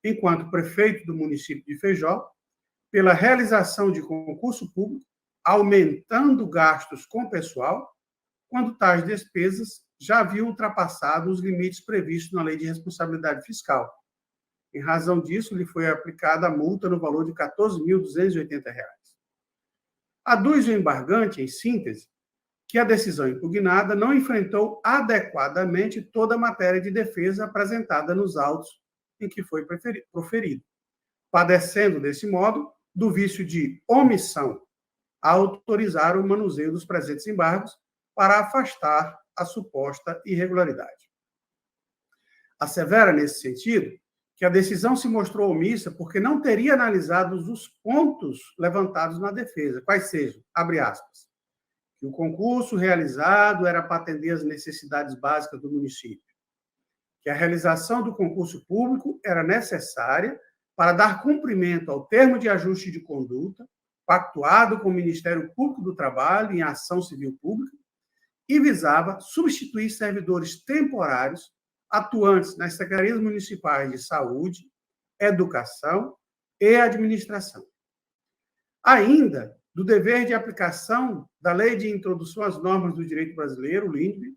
enquanto prefeito do município de Feijó, pela realização de concurso público, aumentando gastos com pessoal, quando tais despesas já haviam ultrapassado os limites previstos na Lei de Responsabilidade Fiscal. Em razão disso, lhe foi aplicada a multa no valor de R$ 14.280. Aduz o embargante, em síntese, que a decisão impugnada não enfrentou adequadamente toda a matéria de defesa apresentada nos autos em que foi proferido, padecendo, desse modo, do vício de omissão a autorizar o manuseio dos presentes embargos para afastar a suposta irregularidade. Assevera, nesse sentido, que a decisão se mostrou omissa porque não teria analisado os pontos levantados na defesa, quais sejam, abre aspas, que o concurso realizado era para atender às necessidades básicas do município, que a realização do concurso público era necessária para dar cumprimento ao termo de ajuste de conduta pactuado com o Ministério Público do Trabalho em ação civil pública e visava substituir servidores temporários atuantes nas secretarias municipais de saúde, educação e administração. Ainda do dever de aplicação da Lei de Introdução às Normas do Direito Brasileiro, LINDB,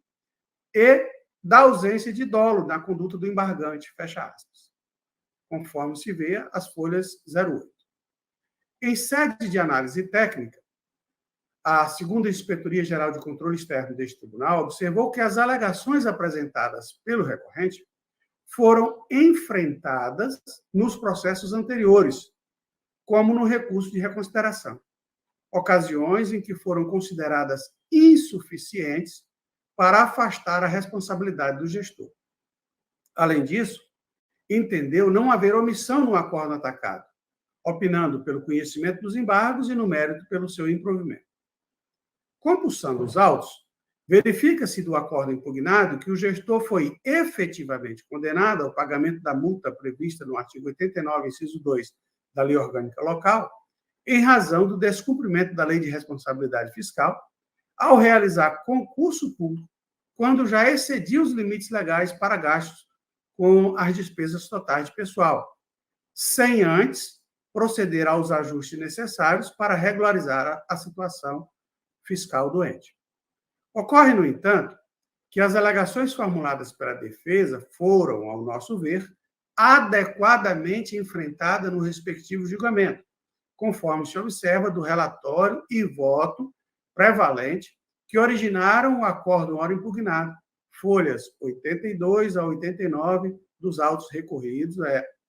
e da ausência de dolo na conduta do embargante, fecha aspas, conforme se vê as folhas 08. Em sede de análise técnica, a segunda Inspetoria-Geral de Controle Externo deste tribunal observou que as alegações apresentadas pelo recorrente foram enfrentadas nos processos anteriores, como no recurso de reconsideração, ocasiões em que foram consideradas insuficientes para afastar a responsabilidade do gestor. Além disso, entendeu não haver omissão no acordo atacado, opinando pelo conhecimento dos embargos e, no mérito, pelo seu improvimento. Compulsando os autos, verifica-se do acordo impugnado que o gestor foi efetivamente condenado ao pagamento da multa prevista no artigo 89, inciso 2 da Lei Orgânica Local, em razão do descumprimento da Lei de Responsabilidade Fiscal, ao realizar concurso público, quando já excedia os limites legais para gastos com as despesas totais de pessoal, sem antes proceder aos ajustes necessários para regularizar a situação fiscal do ente. Ocorre, no entanto, que as alegações formuladas pela defesa foram, ao nosso ver, adequadamente enfrentadas no respectivo julgamento, conforme se observa do relatório e voto prevalente que originaram o acórdão ora impugnado, folhas 82 a 89 dos autos recorridos,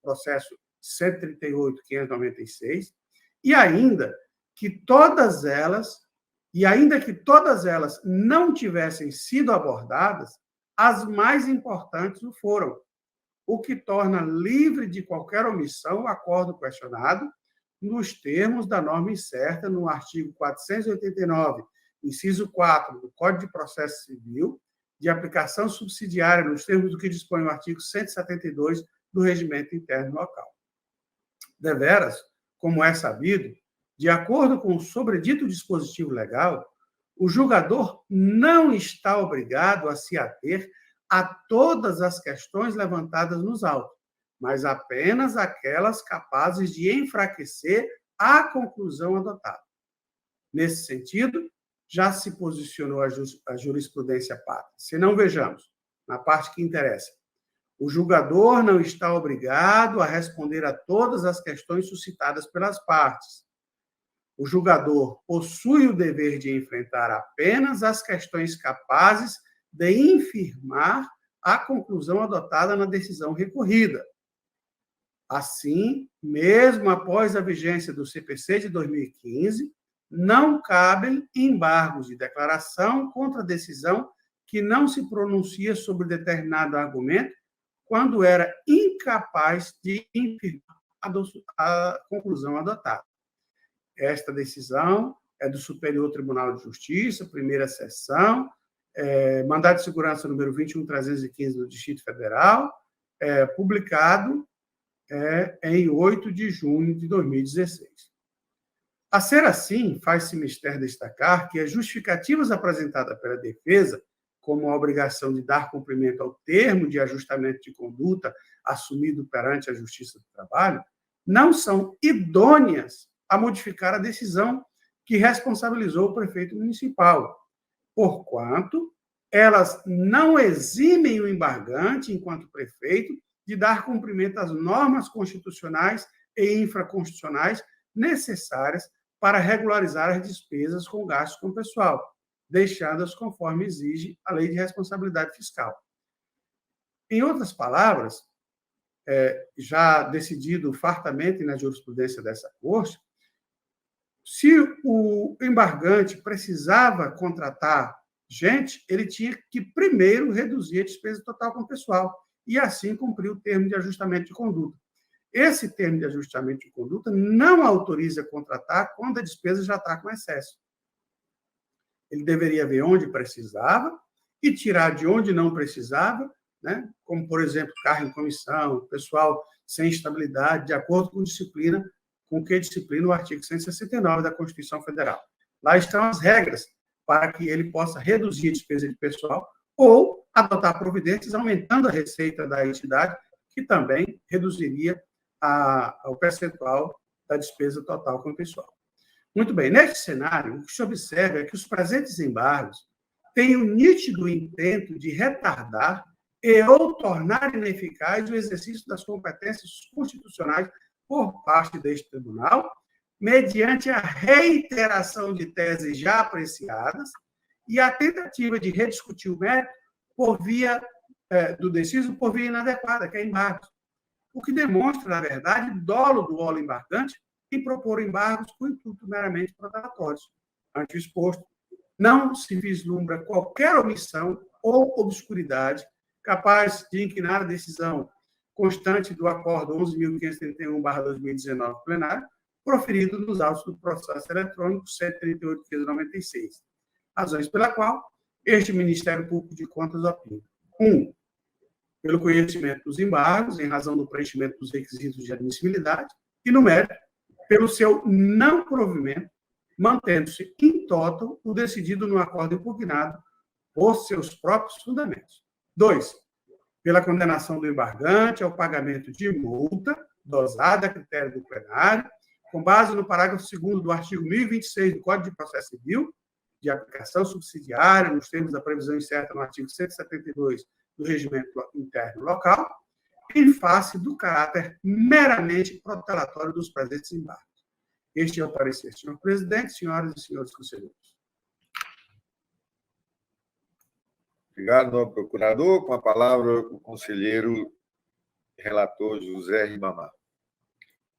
processo 138.596, e ainda que todas elas não tivessem sido abordadas, as mais importantes o foram, o que torna livre de qualquer omissão o acordo questionado, nos termos da norma incerta no artigo 489, inciso 4 do Código de Processo Civil, de aplicação subsidiária nos termos do que dispõe o artigo 172 do Regimento Interno Local. Deveras, como é sabido, de acordo com o sobredito dispositivo legal, o julgador não está obrigado a se ater a todas as questões levantadas nos autos, mas apenas aquelas capazes de enfraquecer a conclusão adotada. Nesse sentido, já se posicionou a jurisprudência pátria. Se não, vejamos, na parte que interessa. O julgador não está obrigado a responder a todas as questões suscitadas pelas partes. O julgador possui o dever de enfrentar apenas as questões capazes de infirmar a conclusão adotada na decisão recorrida. Assim, mesmo após a vigência do CPC de 2015, não cabem embargos de declaração contra a decisão que não se pronuncia sobre determinado argumento quando era incapaz de infirmar a conclusão adotada. Esta decisão é do Superior Tribunal de Justiça, primeira seção, mandado de segurança número 21315 do Distrito Federal, publicado em 8 de junho de 2016. A ser assim, faz-se mister destacar que as justificativas apresentadas pela defesa, como a obrigação de dar cumprimento ao termo de ajustamento de conduta assumido perante a Justiça do Trabalho, não são idôneas a modificar a decisão que responsabilizou o prefeito municipal, porquanto elas não eximem o embargante, enquanto prefeito, de dar cumprimento às normas constitucionais e infraconstitucionais necessárias para regularizar as despesas com gastos com o pessoal, deixadas conforme exige a Lei de Responsabilidade Fiscal. Em outras palavras, já decidido fartamente na jurisprudência dessa Corte, se o embargante precisava contratar gente, ele tinha que primeiro reduzir a despesa total com o pessoal e assim cumprir o termo de ajustamento de conduta. Esse termo de ajustamento de conduta não autoriza contratar quando a despesa já está com excesso. Ele deveria ver onde precisava e tirar de onde não precisava né? Como, por exemplo, cargo em comissão, pessoal sem estabilidade, de acordo com disciplina, com que disciplina o artigo 169 da Constituição Federal. Lá estão as regras para que ele possa reduzir a despesa de pessoal ou adotar providências aumentando a receita da entidade, que também reduziria o percentual da despesa total com o pessoal. Muito bem, neste cenário, o que se observa é que os presentes embargos têm o nítido intento de retardar e ou tornar ineficaz o exercício das competências constitucionais por parte deste tribunal, mediante a reiteração de teses já apreciadas e a tentativa de rediscutir o mérito por via do deciso por via inadequada, que é embargos. O que demonstra, na verdade, dolo do olo embargante em propor embargos com intuito meramente protelatórios. Ante o exposto, não se vislumbra qualquer omissão ou obscuridade capaz de inclinar a decisão constante do Acordo 11.531/2019 plenário, proferido nos autos do processo eletrônico 138.596. Razões pela qual este Ministério Público de Contas opina. 1. Pelo conhecimento dos embargos, em razão do preenchimento dos requisitos de admissibilidade, e, no mérito, pelo seu não provimento, mantendo-se in toto o decidido no acordo impugnado por seus próprios fundamentos. 2. Pela condenação do embargante ao pagamento de multa, dosada a critério do plenário, com base no parágrafo 2º do artigo 1026 do Código de Processo Civil, de aplicação subsidiária, nos termos da previsão incerta no artigo 172 do Regimento Interno Local, em face do caráter meramente protelatório dos presentes embargos. Este é o parecer, senhor presidente, senhoras e senhores conselheiros. Obrigado, nobre procurador. Com a palavra, o conselheiro relator José Ribamar.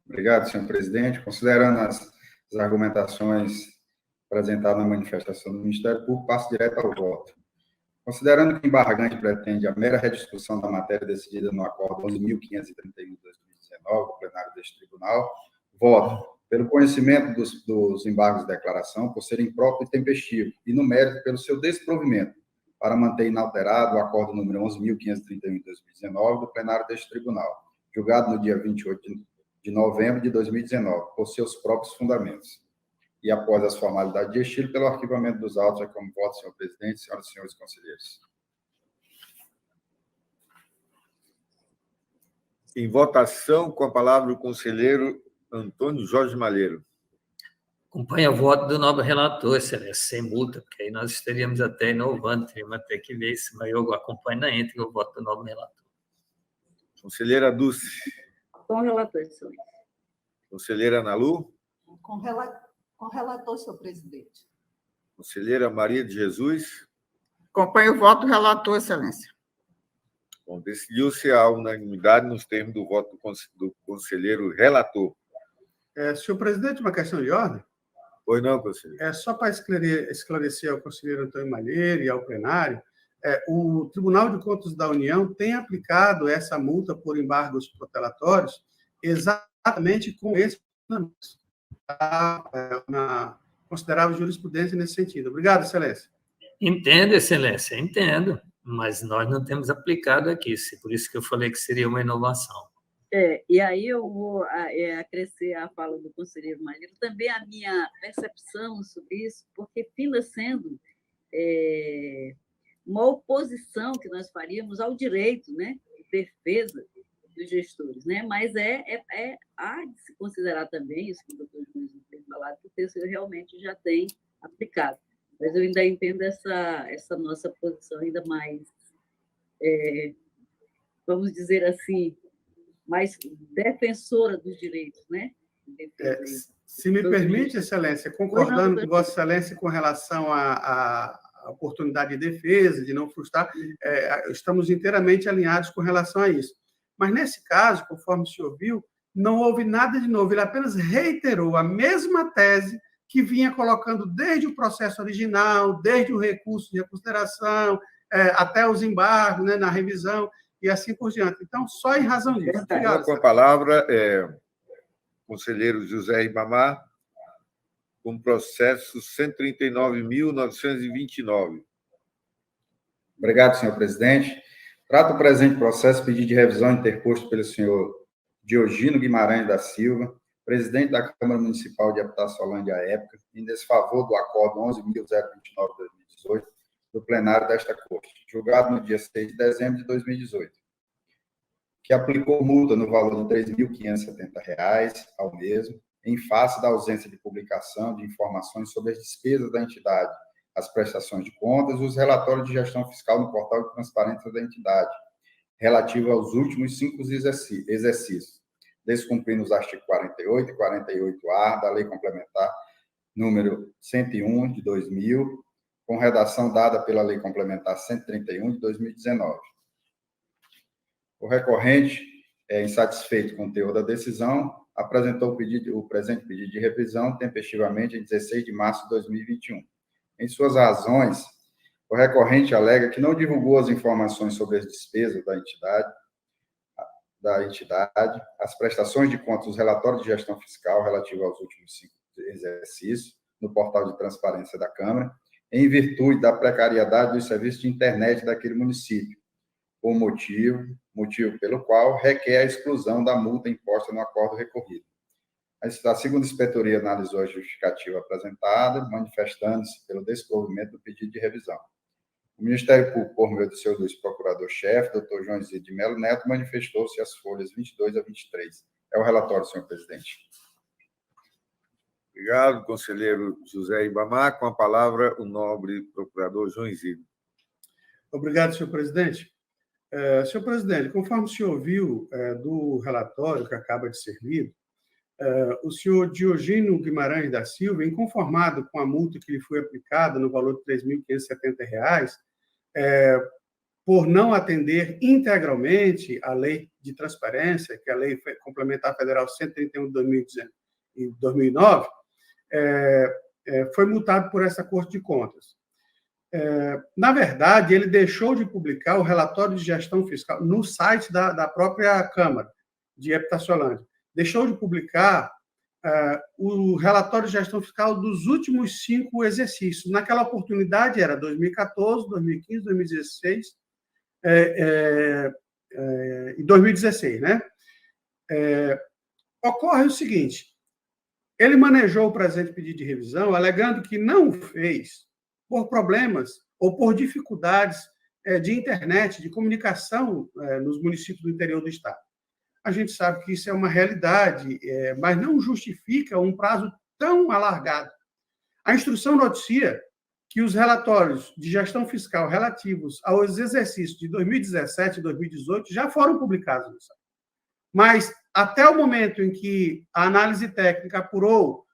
Obrigado, senhor presidente. Considerando as argumentações apresentadas na manifestação do Ministério Público, passo direto ao voto. Considerando que o embargante pretende a mera rediscussão da matéria decidida no Acordo 11.531 de 2019, plenário deste tribunal, voto pelo conhecimento dos embargos de declaração por serem impróprio e tempestivo, e, no mérito, pelo seu desprovimento, para manter inalterado o Acordo número 11.531 de 2019 do plenário deste tribunal, julgado no dia 28 de novembro de 2019, por seus próprios fundamentos. E, após as formalidades de estilo, pelo arquivamento dos autos, é como voto, senhor presidente, senhoras e senhores conselheiros. Em votação, com a palavra o conselheiro Antônio Jorge Malheiro. Acompanha o voto do nobre relator, excelência, sem multa, porque aí nós estaríamos até inovando, teríamos até que ver se eu acompanho na íntegra o voto do nobre relator. Conselheira Dulce. Com o relator, excelência. Com Conselheira Analu. relator, senhor presidente. Conselheira Maria de Jesus. Acompanho o voto do relator, excelência. Bom, decidiu-se a unanimidade nos termos do voto do conselheiro relator. Senhor presidente, uma questão de ordem. Pois não, conselheiro? É só para esclarecer ao conselheiro Antônio Malheiro e ao plenário, o Tribunal de Contas da União tem aplicado essa multa por embargos protelatórios exatamente com esse fundamento. Uma considerável jurisprudência nesse sentido. Obrigado, excelência. Entendo, excelência, entendo, mas nós não temos aplicado aqui, por isso que eu falei que seria uma inovação. E aí eu vou acrescer a fala do conselheiro Malheiro, também a minha percepção sobre isso, porque finda sendo uma oposição que nós faríamos ao direito, né, de defesa dos gestores, né? Mas há de se considerar também, isso que o doutor Luiz tem falado, que o TCU realmente já tem aplicado. Mas eu ainda entendo essa nossa posição ainda mais, vamos dizer assim, mais defensora dos direitos, né? Se me permite, excelência, concordando com Vossa Excelência com relação à oportunidade de defesa, de não frustrar, estamos inteiramente alinhados com relação a isso. Mas, nesse caso, conforme o senhor viu, não houve nada de novo, ele apenas reiterou a mesma tese que vinha colocando desde o processo original, desde o recurso de reconsideração, até os embargos, né, na revisão, e assim por diante. Então, só em razão disso. Obrigado. Com a palavra, conselheiro José Ribamar, com processo 139.929. Obrigado, senhor presidente. Trata o presente processo pedido de revisão interposto pelo senhor Diogino Guimarães da Silva, presidente da Câmara Municipal de Epitaciolândia à época, em desfavor do acordo 11.029/2018 do plenário desta Corte, julgado no dia 6 de dezembro de 2018, que aplicou multa no valor de R$ 3.570 ao mesmo, em face da ausência de publicação de informações sobre as despesas da entidade, as prestações de contas e os relatórios de gestão fiscal no portal de transparência da entidade, relativo aos últimos 5 exercícios, descumprindo os artigos 48 e 48-A da Lei Complementar número 101 de 2000, com redação dada pela Lei Complementar 131 de 2019. O recorrente, insatisfeito com o teor da decisão, apresentou o presente pedido de revisão tempestivamente em 16 de março de 2021. Em suas razões, o recorrente alega que não divulgou as informações sobre as despesas da entidade, as prestações de contas, os relatórios de gestão fiscal relativos aos últimos 5 exercícios, no portal de transparência da Câmara, em virtude da precariedade dos serviços de internet daquele município, por motivo pelo qual requer a exclusão da multa imposta no acordo recorrido. A segunda inspetoria analisou a justificativa apresentada, manifestando-se pelo desprovimento do pedido de revisão. O Ministério Público, por meio do seu vice-procurador-chefe, doutor João Isidro de Melo Neto, manifestou-se as folhas 22 a 23. É o relatório, senhor presidente. Obrigado, conselheiro José Ibamar. Com a palavra, o nobre procurador João Isidro. Obrigado, senhor presidente. Senhor presidente, conforme o senhor viu do relatório que acaba de ser lido, o senhor Diogino Guimarães da Silva, inconformado com a multa que lhe foi aplicada no valor de R$ 3.570, por não atender integralmente à Lei de Transparência, que é a Lei Complementar Federal 131 de 2009, foi multado por essa Corte de Contas. Na verdade, ele deixou de publicar o relatório de gestão fiscal no site da própria Câmara de Epitaciolândia. Deixou de publicar o relatório de gestão fiscal dos últimos 5 exercícios. Naquela oportunidade era 2014, 2015, 2016 e 2016, né? Ocorre o seguinte: ele manejou o presente pedido de revisão alegando que não fez por problemas ou por dificuldades de internet, de comunicação nos municípios do interior do Estado. A gente sabe que isso é uma realidade, mas não justifica um prazo tão alargado. A instrução noticia que os relatórios de gestão fiscal relativos aos exercícios de 2017 e 2018 já foram publicados no site. Mas, até o momento em que a análise técnica apurou,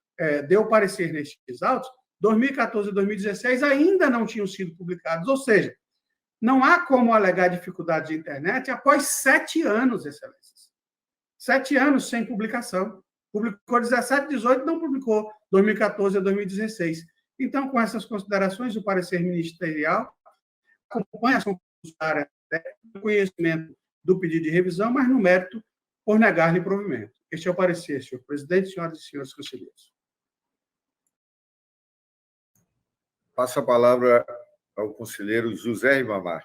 deu parecer nestes autos, 2014 e 2016 ainda não tinham sido publicados, ou seja, não há como alegar dificuldade de internet após 7 anos, excelências. 7 anos sem publicação. Publicou 17, 18, não publicou 2014 a 2016. Então, com essas considerações, o parecer ministerial acompanha as conclusões da área técnica, o conhecimento do pedido de revisão, mas no mérito, por negar-lhe provimento. Este é o parecer, senhor presidente, senhoras e senhores conselheiros. Passo a palavra ao conselheiro José Ibamar.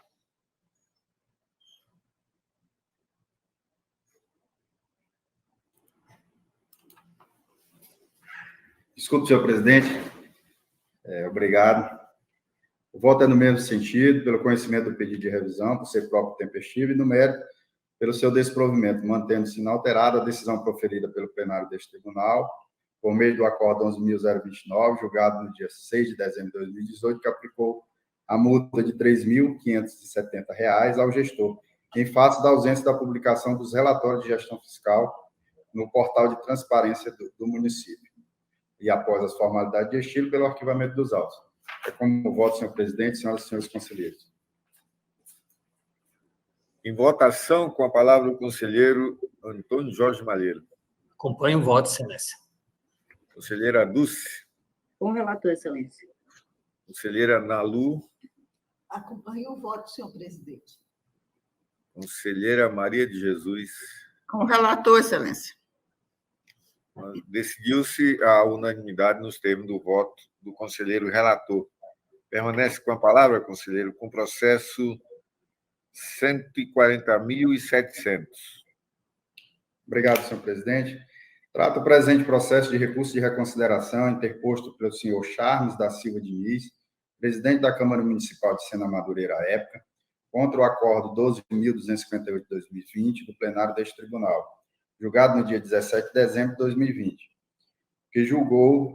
Desculpe, senhor presidente. Obrigado. O voto é no mesmo sentido, pelo conhecimento do pedido de revisão, por ser próprio tempestivo, e no mérito, pelo seu desprovimento, mantendo-se inalterada a decisão proferida pelo plenário deste tribunal, por meio do acordo 11.029, julgado no dia 6 de dezembro de 2018, que aplicou a multa de R$ 3.570 ao gestor, em face da ausência da publicação dos relatórios de gestão fiscal no portal de transparência do município, e após as formalidades de estilo, pelo arquivamento dos autos. É como voto, senhor presidente, senhoras e senhores conselheiros. Em votação, com a palavra o conselheiro Antônio Jorge Malheiro. Acompanho o voto, excelência. Conselheira Dulce. Com o relator, excelência. Conselheira Nalu. Acompanho o voto, senhor presidente. Conselheira Maria de Jesus. Com o relator, excelência. Decidiu-se a unanimidade nos termos do voto do conselheiro relator. Permanece com a palavra, conselheiro, com processo 140.700. Obrigado, senhor presidente. Trata o presente processo de recurso de reconsideração interposto pelo senhor Charles da Silva Diniz, presidente da Câmara Municipal de Sena Madureira à época, contra o acordo 12.258 de 2020 do plenário deste tribunal, julgado no dia 17 de dezembro de 2020,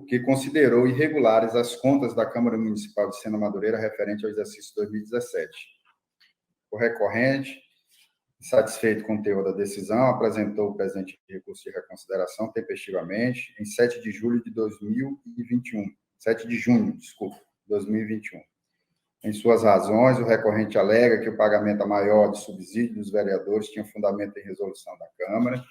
que considerou irregulares as contas da Câmara Municipal de Sena Madureira referente ao exercício 2017. O recorrente, satisfeito com o teor da decisão, apresentou o presente recurso de reconsideração tempestivamente em 7 de julho de 2021. 7 de junho, desculpa, 2021. Em suas razões, o recorrente alega que o pagamento maior de subsídio dos vereadores tinha fundamento em resolução da Câmara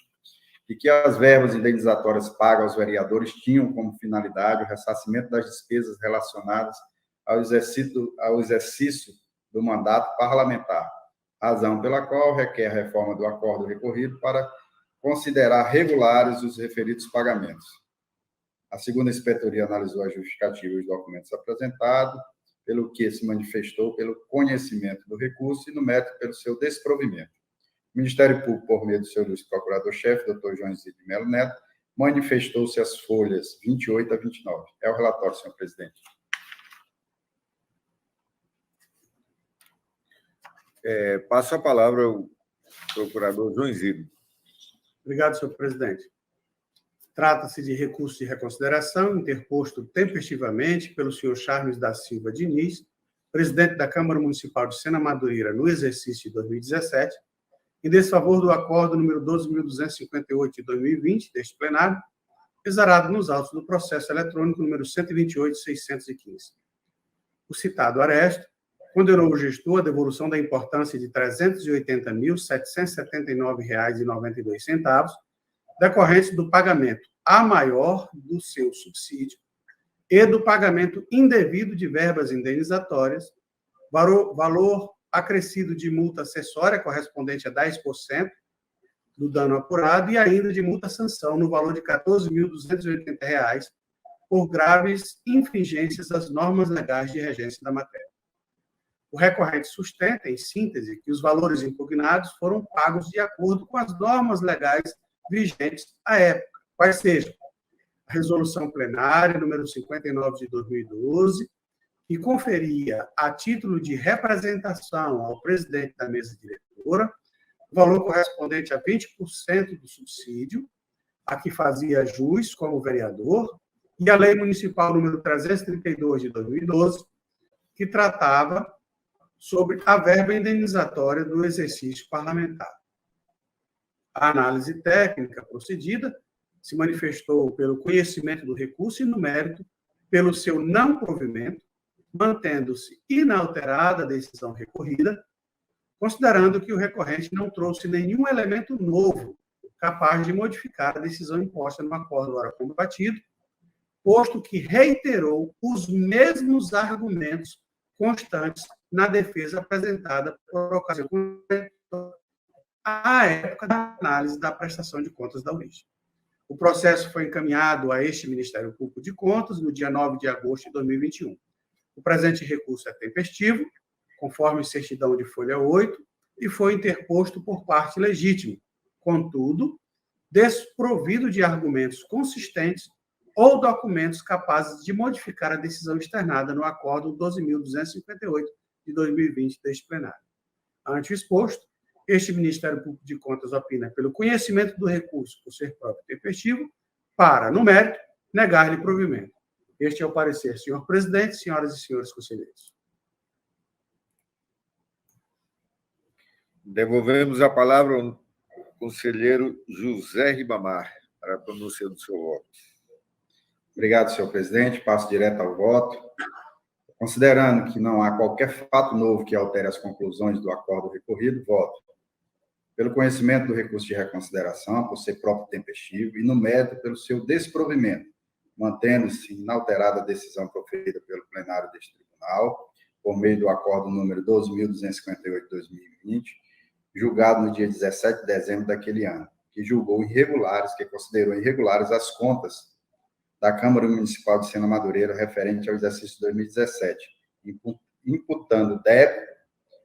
e que as verbas indenizatórias pagas aos vereadores tinham como finalidade o ressarcimento das despesas relacionadas ao exercício do mandato parlamentar, razão pela qual requer a reforma do acordo recorrido para considerar regulares os referidos pagamentos. A segunda inspetoria analisou a justificativa e os documentos apresentados, pelo que se manifestou pelo conhecimento do recurso e, no mérito, pelo seu desprovimento. O Ministério Público, por meio do seu procurador-chefe, doutor João Zito de Melo Neto, manifestou-se as folhas 28 a 29. É o relatório, senhor presidente. Passo a palavra ao procurador João Zito. Obrigado, senhor presidente. Trata-se de recurso de reconsideração interposto tempestivamente pelo senhor Charles da Silva Diniz, presidente da Câmara Municipal de Sena Madureira no exercício de 2017, em desfavor do acordo número 12.258 de 2020 deste plenário, exarado nos autos do processo eletrônico número 128.615. O citado aresto condenou o gestor à devolução da importância de R$ 380.779,92, decorrentes do pagamento a maior do seu subsídio e do pagamento indevido de verbas indenizatórias, valor acrescido de multa acessória correspondente a 10% do dano apurado e ainda de multa-sanção no valor de R$ 14.280 por graves infringências às normas legais de regência da matéria. O recorrente sustenta, em síntese, que os valores impugnados foram pagos de acordo com as normas legais vigentes à época, quais sejam a resolução plenária número 59 de 2012, que conferia, a título de representação ao presidente da mesa diretora, o valor correspondente a 20% do subsídio, a que fazia jus como vereador, e a Lei Municipal número 332 de 2012, que tratava sobre a verba indenizatória do exercício parlamentar. A análise técnica procedida se manifestou pelo conhecimento do recurso e, no mérito, pelo seu não provimento, mantendo-se inalterada a decisão recorrida, considerando que o recorrente não trouxe nenhum elemento novo capaz de modificar a decisão imposta no acordo ora combatido, posto que reiterou os mesmos argumentos constantes na defesa apresentada por ocasião à época da análise da prestação de contas da origem. O processo foi encaminhado a este Ministério Público de Contas no dia 9 de agosto de 2021. O presente recurso é tempestivo, conforme certidão de folha 8, e foi interposto por parte legítima, contudo, desprovido de argumentos consistentes ou documentos capazes de modificar a decisão externada no acordo 12.258 de 2020 deste plenário. Ante o exposto, este Ministério Público de Contas opina pelo conhecimento do recurso por ser próprio e tempestivo, para, no mérito, negar-lhe provimento. Este é o parecer, senhor presidente, senhoras e senhores conselheiros. Devolvemos a palavra ao conselheiro José Ribamar para a pronúncia do seu voto. Obrigado, senhor presidente. Passo direto ao voto. Considerando que não há qualquer fato novo que altere as conclusões do acordo recorrido, voto pelo conhecimento do recurso de reconsideração, por ser próprio tempestivo, e no mérito pelo seu desprovimento, mantendo-se inalterada a decisão proferida pelo plenário deste tribunal, por meio do acordo número 12.258 de 2020, julgado no dia 17 de dezembro daquele ano, que julgou irregulares, que considerou irregulares as contas da Câmara Municipal de Sena Madureira referente ao exercício 2017, imputando débito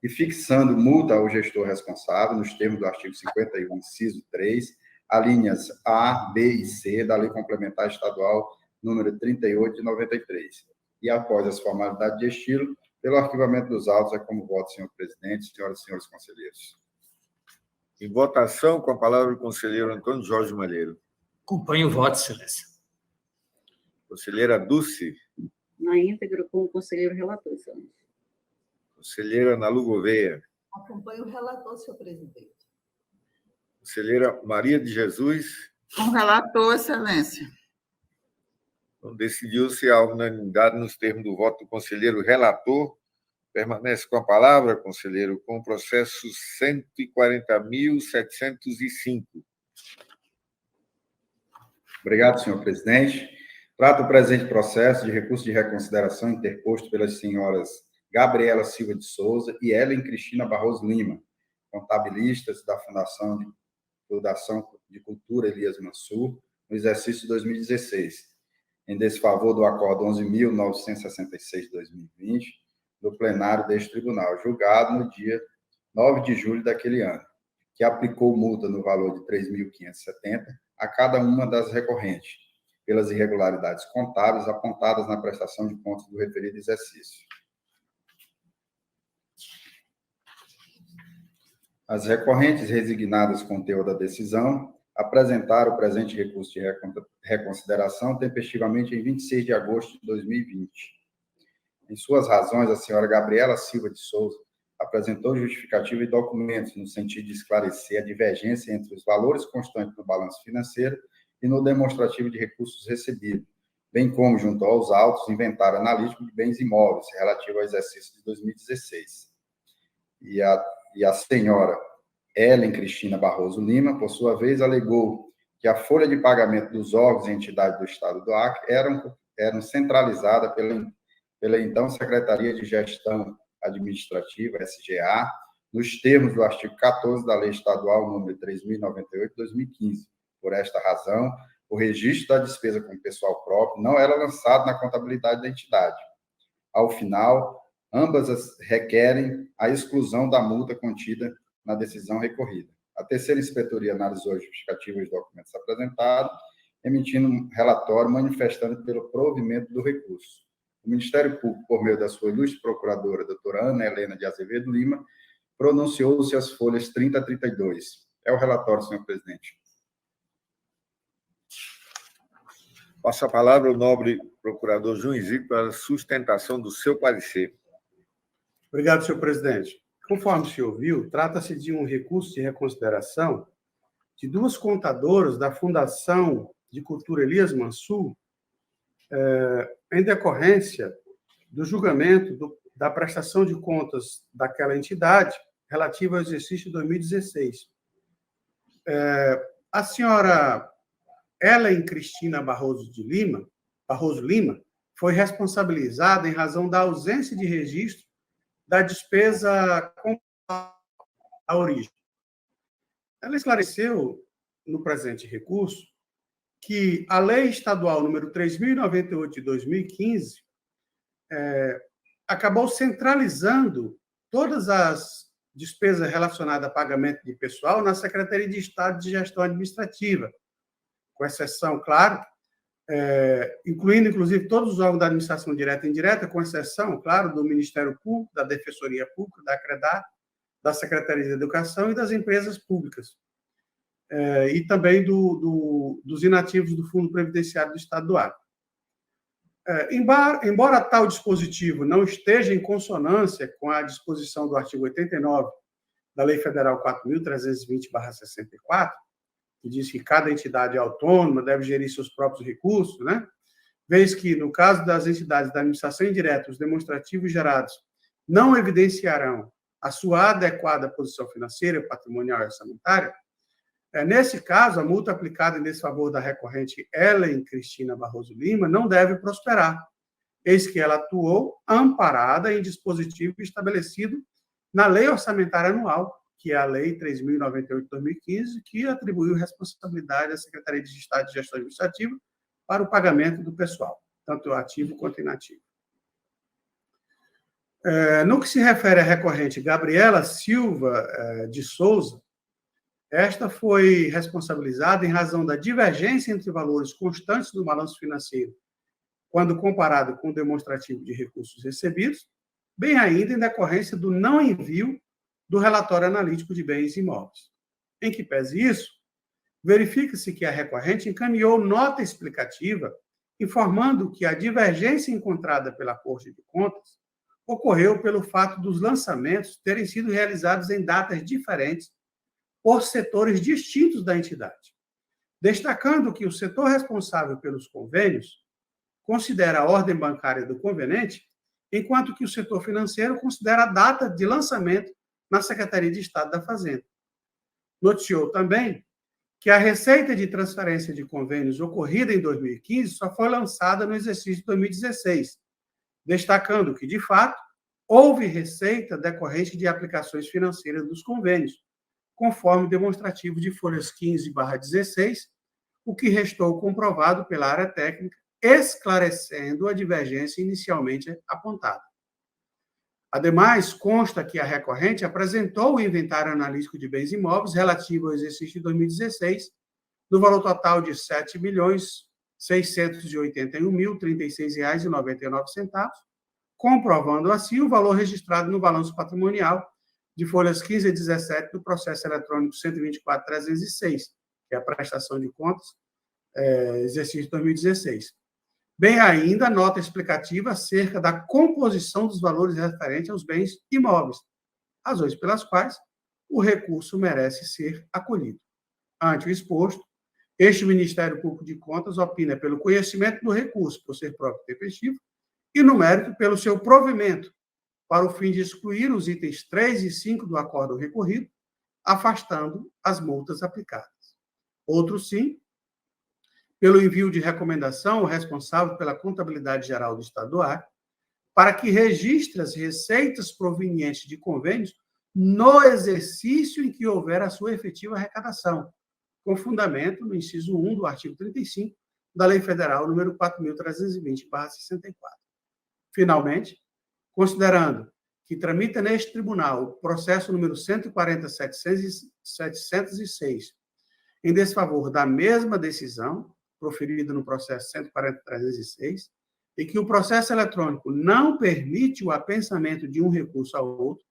e fixando multa ao gestor responsável, nos termos do artigo 51, inciso 3, alíneas A, B e C da Lei Complementar Estadual número 38 de 93. E após as formalidades de estilo, pelo arquivamento dos autos, é como voto, senhor presidente, senhoras e senhores conselheiros. Em votação, com a palavra o conselheiro Antônio Jorge Malheiro. Acompanho o voto, excelência. Conselheira Dulce. Na íntegra, com o conselheiro relator, excelência. Conselheira Nalu Gouveia. Acompanho o relator, senhor presidente. Conselheira Maria de Jesus. Com o relator, excelência. Então, decidiu-se a unanimidade nos termos do voto do conselheiro relator. Permanece com a palavra, conselheiro, com o processo 140.705. Obrigado, senhor presidente. Trata o presente processo de recurso de reconsideração interposto pelas senhoras Gabriela Silva de Souza e Ellen Cristina Barroso Lima, contabilistas da Fundação de Cultura Elias Mansur, no exercício de 2016, em desfavor do Acordo 11.966 de 2020, do plenário deste tribunal, julgado no dia 9 de julho daquele ano, que aplicou multa no valor de R$ 3.570 a cada uma das recorrentes, pelas irregularidades contábeis apontadas na prestação de contas do referido exercício. As recorrentes resignadas com o teor da decisão apresentaram o presente recurso de reconsideração tempestivamente em 26 de agosto de 2020. Em suas razões, a senhora Gabriela Silva de Souza apresentou justificativa e documentos no sentido de esclarecer a divergência entre os valores constantes no balanço financeiro e no demonstrativo de recursos recebidos, bem como, junto aos autos, inventário analítico de bens imóveis relativo ao exercício de 2016. E a senhora Ellen Cristina Barroso Lima, por sua vez, alegou que a folha de pagamento dos órgãos e entidades do Estado do Acre eram centralizadas pela então Secretaria de Gestão Administrativa, SGA, nos termos do artigo 14 da Lei Estadual número 3.098 de 2015. Por esta razão, o registro da despesa com pessoal próprio não era lançado na contabilidade da entidade. Ao final, ambas requerem a exclusão da multa contida na decisão recorrida. A terceira inspetoria analisou as justificativas dos documentos apresentados, emitindo um relatório manifestando pelo provimento do recurso. O Ministério Público, por meio da sua ilustre procuradora, doutora Ana Helena de Azevedo Lima, pronunciou-se as folhas 30 a 32. É o relatório, senhor presidente. Passo a palavra ao nobre procurador João Zico para a sustentação do seu parecer. Obrigado, senhor presidente. Conforme se ouviu, trata-se de um recurso de reconsideração de duas contadoras da Fundação de Cultura Elias Mansur, em decorrência do julgamento da prestação de contas daquela entidade relativa ao exercício de 2016. A senhora Ellen Cristina Barroso Lima foi responsabilizada em razão da ausência de registro da despesa com a origem. Ela esclareceu, no presente recurso, que a Lei Estadual número 3.098 de 2015 acabou centralizando todas as despesas relacionadas a pagamento de pessoal na Secretaria de Estado de Gestão Administrativa, com exceção, claro, incluindo, inclusive, todos os órgãos da administração direta e indireta, com exceção, claro, do Ministério Público, da Defensoria Pública, da ACREDAR, da Secretaria de Educação e das empresas públicas, e também dos inativos do Fundo Previdenciário do Estado do Acre. Embora tal dispositivo não esteja em consonância com a disposição do artigo 89 da Lei Federal 4.320/64, que diz que cada entidade autônoma deve gerir seus próprios recursos, né? Vez que, no caso das entidades da administração indireta, os demonstrativos gerados não evidenciarão a sua adequada posição financeira, patrimonial e orçamentária, nesse caso, a multa aplicada em desfavor da recorrente Ellen Cristina Barroso Lima não deve prosperar, eis que ela atuou amparada em dispositivo estabelecido na Lei Orçamentária Anual, que é a Lei 3.098 de 2015, que atribuiu responsabilidade à Secretaria de Estado de Gestão Administrativa para o pagamento do pessoal, tanto ativo quanto inativo. No que se refere à recorrente Gabriela Silva de Souza, esta foi responsabilizada em razão da divergência entre valores constantes do balanço financeiro, quando comparado com o demonstrativo de recursos recebidos, bem ainda em decorrência do não envio do relatório analítico de bens imóveis. Em que pese isso, verifica-se que a recorrente encaminhou nota explicativa informando que a divergência encontrada pela Corte de Contas ocorreu pelo fato dos lançamentos terem sido realizados em datas diferentes por setores distintos da entidade, destacando que o setor responsável pelos convênios considera a ordem bancária do convenente, enquanto que o setor financeiro considera a data de lançamento na Secretaria de Estado da Fazenda. Noticiou também que a receita de transferência de convênios ocorrida em 2015 só foi lançada no exercício de 2016, destacando que, de fato, houve receita decorrente de aplicações financeiras dos convênios, conforme demonstrativo de folhas 15/16, o que restou comprovado pela área técnica, esclarecendo a divergência inicialmente apontada. Ademais, consta que a recorrente apresentou o inventário analítico de bens imóveis relativo ao exercício de 2016, no valor total de R$ 7.681.036,99, comprovando assim o valor registrado no balanço patrimonial de folhas 15 a 17 do processo eletrônico 124.306, que é a prestação de contas, exercício de 2016. Bem ainda, nota explicativa acerca da composição dos valores referentes aos bens imóveis, razões pelas quais o recurso merece ser acolhido. Ante o exposto, este Ministério Público de Contas opina pelo conhecimento do recurso, por ser próprio tempestivo, e, no mérito, pelo seu provimento, para o fim de excluir os itens 3 e 5 do acórdão recorrido, afastando as multas aplicadas. Outro sim, pelo envio de recomendação ao responsável pela Contabilidade Geral do Estado do Acre, para que registre as receitas provenientes de convênios no exercício em que houver a sua efetiva arrecadação, com fundamento no inciso 1 do artigo 35 da Lei Federal nº 4.320/64. Finalmente, considerando que tramita neste tribunal o processo número 140.706, em desfavor da mesma decisão, proferida no processo 140.306, e que o processo eletrônico não permite o apensamento de um recurso ao outro,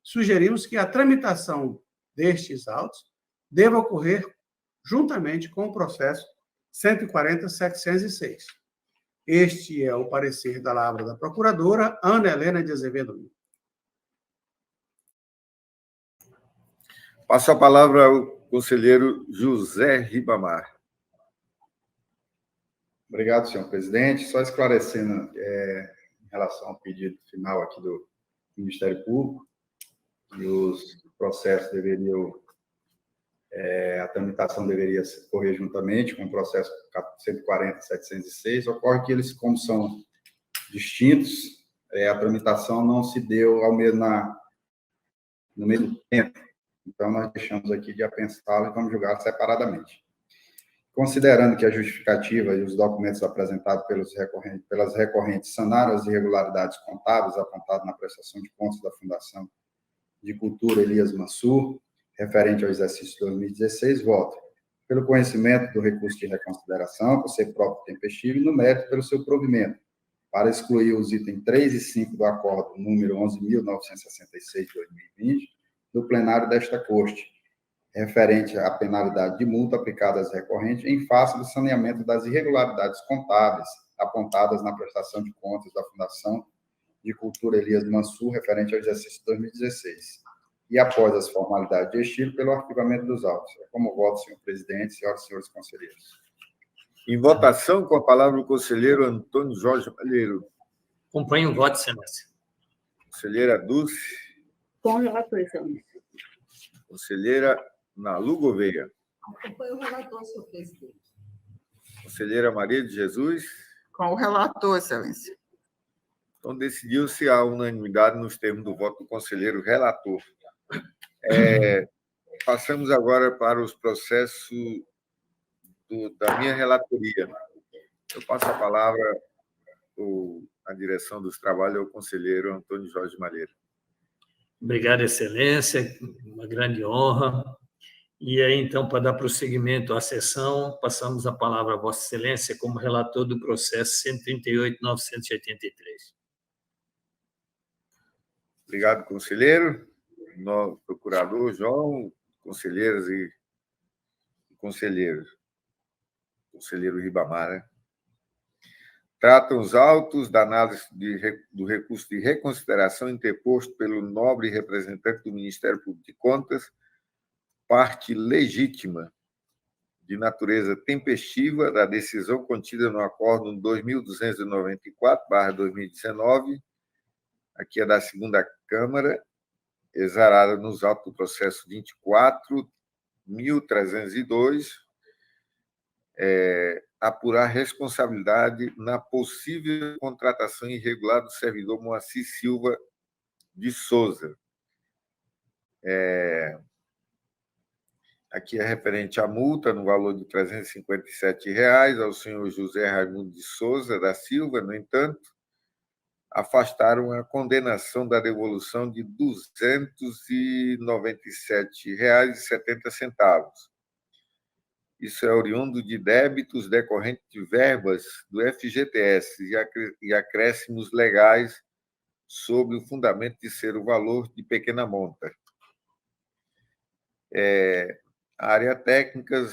sugerimos que a tramitação destes autos deva ocorrer juntamente com o processo 140.706. Este é o parecer da Lavra da Procuradora Ana Helena de Azevedo. Passo a palavra ao conselheiro José Ribamar. Obrigado, senhor presidente. Só esclarecendo em relação ao pedido final aqui do Ministério Público, que os processos deveriam, a tramitação deveria correr juntamente com o processo 140.706. Ocorre que eles, como são distintos, a tramitação não se deu no mesmo tempo. Então, nós deixamos aqui de apensá-lo e vamos julgar separadamente. Considerando que a justificativa e os documentos apresentados pelas recorrentes sanaram as irregularidades contábeis apontadas na prestação de contas da Fundação de Cultura Elias Mansur, referente ao exercício de 2016, voto pelo conhecimento do recurso de reconsideração, por ser próprio tempestivo, e no mérito pelo seu provimento, para excluir os itens 3 e 5 do acordo número 11.966 de 2020, do plenário desta Corte, referente à penalidade de multa aplicada às recorrentes em face do saneamento das irregularidades contábeis apontadas na prestação de contas da Fundação de Cultura Elias Mansur, referente ao exercício de 2016. E após as formalidades de estilo, pelo arquivamento dos autos. Como voto, senhor presidente, senhoras e senhores conselheiros. Em votação, com a palavra o conselheiro Antônio Jorge Malheiro. Acompanho o voto, excelência. Conselheira Dulce. Com o relator, excelência. Conselheira Nalu Gouveia. Acompanho o relator, senhor presidente. Conselheira Maria de Jesus. Com o relator, excelência. Então, decidiu-se a unanimidade nos termos do voto do conselheiro relator. Passamos agora para os processos da minha relatoria. Eu passo a palavra a direção dos trabalhos ao conselheiro Antônio Jorge Malheiro. Obrigado, Excelência, uma grande honra. E aí, então, para dar prosseguimento à sessão, passamos a palavra a Vossa Excelência como relator do processo 138.983. Obrigado, conselheiro, nosso procurador João, conselheiras e conselheiros, conselheiro Ribamar, né? Tratam os autos da análise do recurso de reconsideração interposto pelo nobre representante do Ministério Público de Contas, parte legítima de natureza tempestiva da decisão contida no Acórdão 2294/2019, aqui é da segunda Câmara, exarada nos autos do processo 24.302, apurar responsabilidade na possível contratação irregular do servidor Moacir Silva de Souza. Aqui é referente à multa no valor de R$ 357 ao senhor José Raimundo de Souza da Silva. No entanto, afastaram a condenação da devolução de R$ 297,70. Isso é oriundo de débitos decorrentes de verbas do FGTS e acréscimos legais sob o fundamento de ser o valor de pequena monta. A área técnica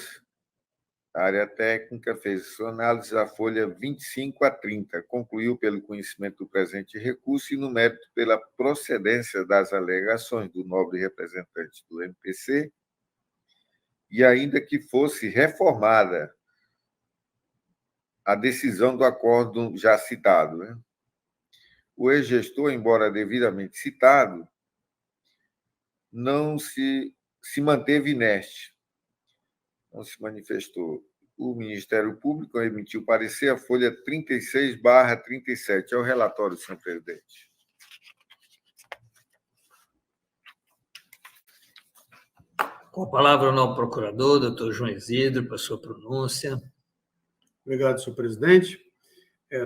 fez sua análise da folha 25 a 30, concluiu pelo conhecimento do presente recurso e, no mérito, pela procedência das alegações do nobre representante do MPC, e ainda que fosse reformada a decisão do acórdão já citado, né? O ex-gestor, embora devidamente citado, não se manteve inerte, não se manifestou. O Ministério Público emitiu parecer a folha 36/37. É o relatório, senhor presidente. Com a palavra o novo procurador, doutor João Isidro, para sua pronúncia. Obrigado, senhor presidente.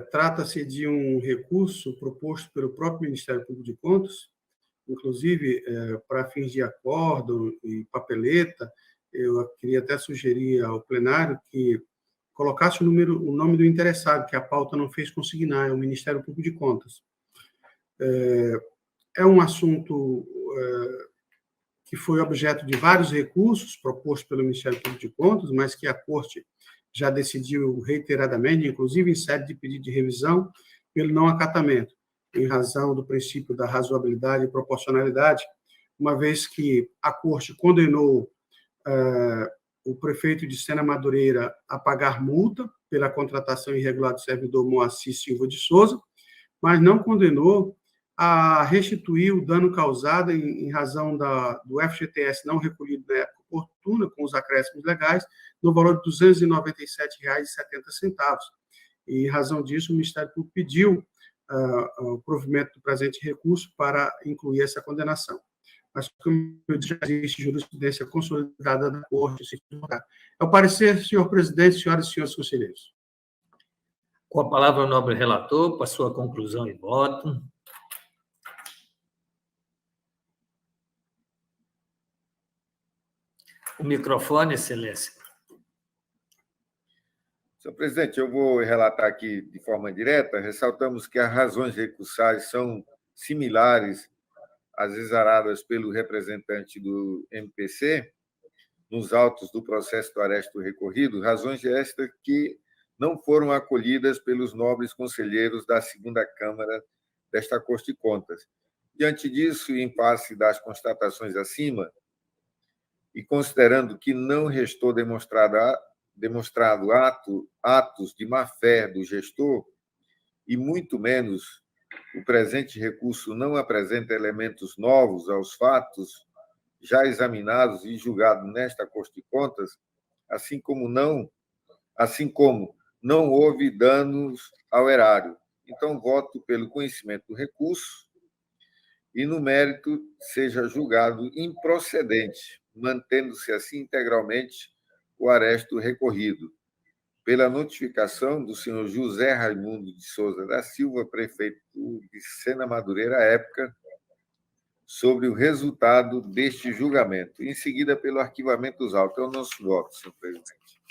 Trata-se de um recurso proposto pelo próprio Ministério Público de Contas, inclusive para fins de acórdão e papeleta. Eu queria até sugerir ao plenário que colocasse o nome do interessado, que a pauta não fez consignar, é o Ministério Público de Contas. É um assunto que foi objeto de vários recursos propostos pelo Ministério Público de Contas, mas que a Corte já decidiu reiteradamente, inclusive em sede de pedido de revisão, pelo não acatamento, em razão do princípio da razoabilidade e proporcionalidade, uma vez que a Corte condenou o prefeito de Sena Madureira a pagar multa pela contratação irregular do servidor Moacir Silva de Souza, mas não condenou a restituir o dano causado em razão do FGTS não recolhido na época oportuna, com os acréscimos legais, no valor de R$ 297,70. E, em razão disso, o Ministério Público pediu o provimento do presente recurso para incluir essa condenação. Mas, como eu disse, já existe jurisprudência consolidada da Corte. É o parecer, senhor presidente, senhoras e senhores conselheiros. Com a palavra o nobre relator, para sua conclusão e voto. O microfone, Excelência. Senhor presidente, eu vou relatar aqui de forma direta. Ressaltamos que as razões recursais são similares às exaradas pelo representante do MPC nos autos do processo do aresto recorrido, razões estas que não foram acolhidas pelos nobres conselheiros da segunda Câmara desta Corte de Contas. Diante disso, em face das constatações acima, e considerando que não restou demonstrado atos de má-fé do gestor, e muito menos o presente recurso não apresenta elementos novos aos fatos já examinados e julgados nesta Corte de Contas, assim como não houve danos ao erário. Então, voto pelo conhecimento do recurso e, no mérito, seja julgado improcedente, mantendo-se assim integralmente o aresto recorrido pela notificação do senhor José Raimundo de Souza da Silva, prefeito de Sena Madureira à época, sobre o resultado deste julgamento. Em seguida, pelo arquivamento dos autos. É o nosso voto, senhor presidente.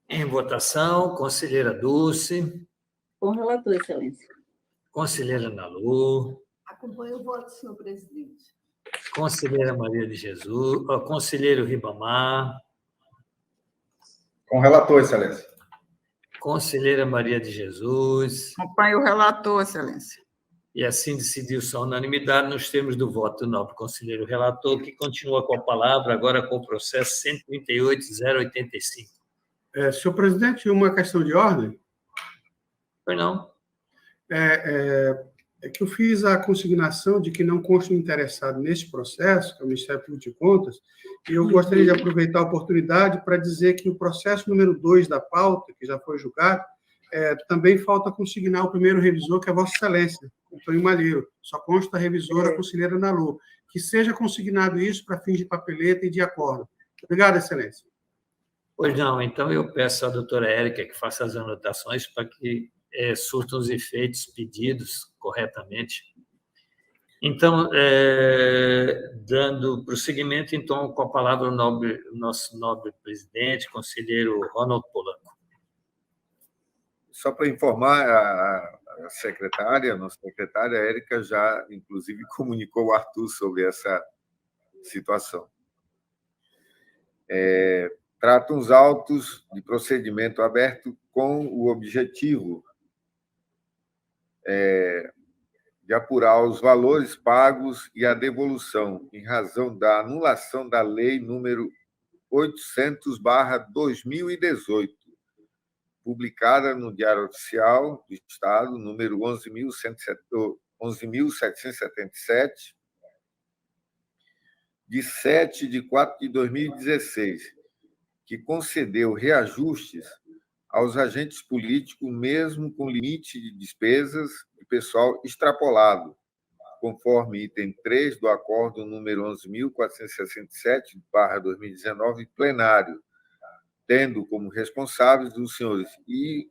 Em votação, conselheira Dulce, Com o relator, excelência. conselheira Nalu, Acompanho o voto, senhor presidente. conselheira Maria de Jesus, conselheiro Ribamar, Com o relator, excelência. conselheira Maria de Jesus, Acompanho o relator, excelência. e assim decidiu-se a unanimidade nos termos do voto do nobre conselheiro relator, que continua com a palavra agora com o processo 138.085. Senhor presidente, uma questão de ordem. Foi não? É que eu fiz a consignação de que não consta interessado nesse processo, que é o Ministério Público de Contas, e eu gostaria de aproveitar a oportunidade para dizer que o processo número 2 da pauta, que já foi julgado, também falta consignar o primeiro revisor, que é Vossa Excelência, Antônio Malheiro. Só consta a revisora, a conselheira Nalu. Que seja consignado isso para fins de papeleta e de acordo. Obrigado, Excelência. Pois não, então eu peço à doutora Érica que faça as anotações para que surtam os efeitos pedidos corretamente. Então, dando prosseguimento, então, com a palavra o nosso nobre presidente, conselheiro Ronald Polanco. Só para informar a secretária, a nossa secretária Érica já, inclusive, comunicou o Arthur sobre essa situação. Tratam os autos de procedimento aberto com o objetivo de apurar os valores pagos e a devolução em razão da anulação da Lei número 800/2018, publicada no Diário Oficial do Estado, número 11.777, de 7/4/2016, que concedeu reajustes aos agentes políticos, mesmo com limite de despesas de pessoal extrapolado, conforme item 3 do Acórdão número 11.467/2019, plenário, tendo como responsáveis os senhores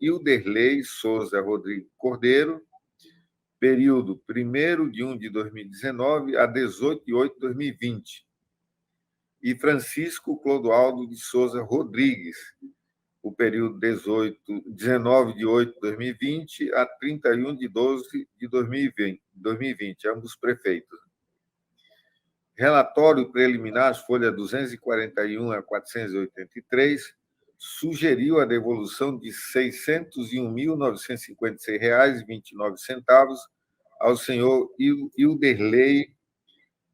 Ilderley Souza Rodrigues Cordeiro, período 1º de 2019 a 18/8/2020, e Francisco Clodoaldo de Souza Rodrigues, o período 19/8/2020 a 31/12/2020, ambos prefeitos. Relatório preliminar, folha 241 a 483, sugeriu a devolução de R$ 601.956,29 ao senhor Ilderley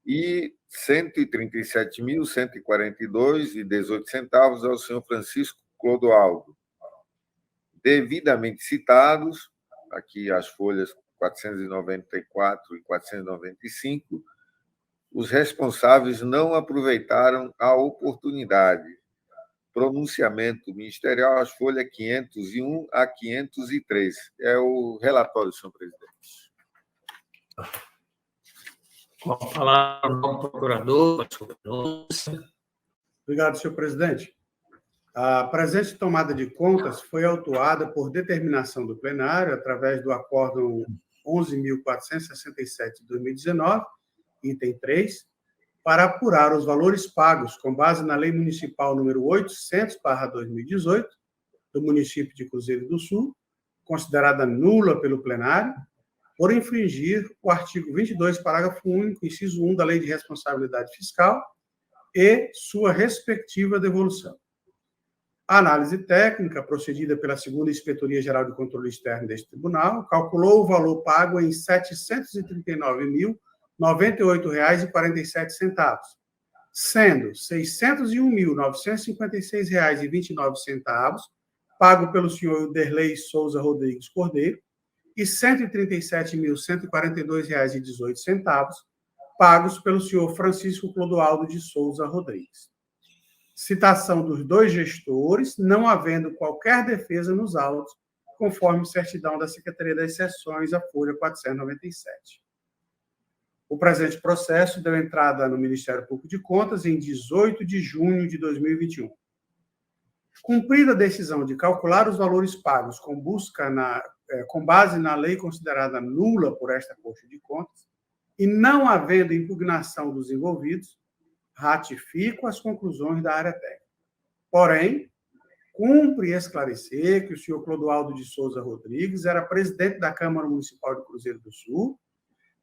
e R$ 137.142,18 ao senhor Francisco Clodoaldo. Devidamente citados, aqui as folhas 494 e 495, os responsáveis não aproveitaram a oportunidade. Pronunciamento ministerial, as folhas 501 a 503. É o relatório, senhor presidente. Com a palavra ao procurador, sua pronúncia. Obrigado, senhor presidente. A presente tomada de contas foi autuada por determinação do plenário, através do Acórdão 11.467 de 2019, item 3, para apurar os valores pagos com base na Lei Municipal número 800/2018, do município de Cruzeiro do Sul, considerada nula pelo plenário, por infringir o artigo 22, parágrafo único, inciso 1 da Lei de Responsabilidade Fiscal e sua respectiva devolução. A análise técnica, procedida pela 2ª Inspetoria-Geral de Controle Externo deste tribunal, calculou o valor pago em R$ 739.098,47, sendo R$ 601.956,29 pago pelo senhor Ilderley Souza Rodrigues Cordeiro e R$ 137.142,18 pagos pelo senhor Francisco Clodoaldo de Souza Rodrigues. Citação dos dois gestores, não havendo qualquer defesa nos autos, conforme certidão da Secretaria das Seções, a folha 497. O presente processo deu entrada no Ministério Público de Contas em 18 de junho de 2021. Cumprida a decisão de calcular os valores pagos com base na lei considerada nula por esta Corte de Contas, e não havendo impugnação dos envolvidos, ratifico as conclusões da área técnica. Porém, cumpre esclarecer que o senhor Clodoaldo de Souza Rodrigues era presidente da Câmara Municipal de Cruzeiro do Sul,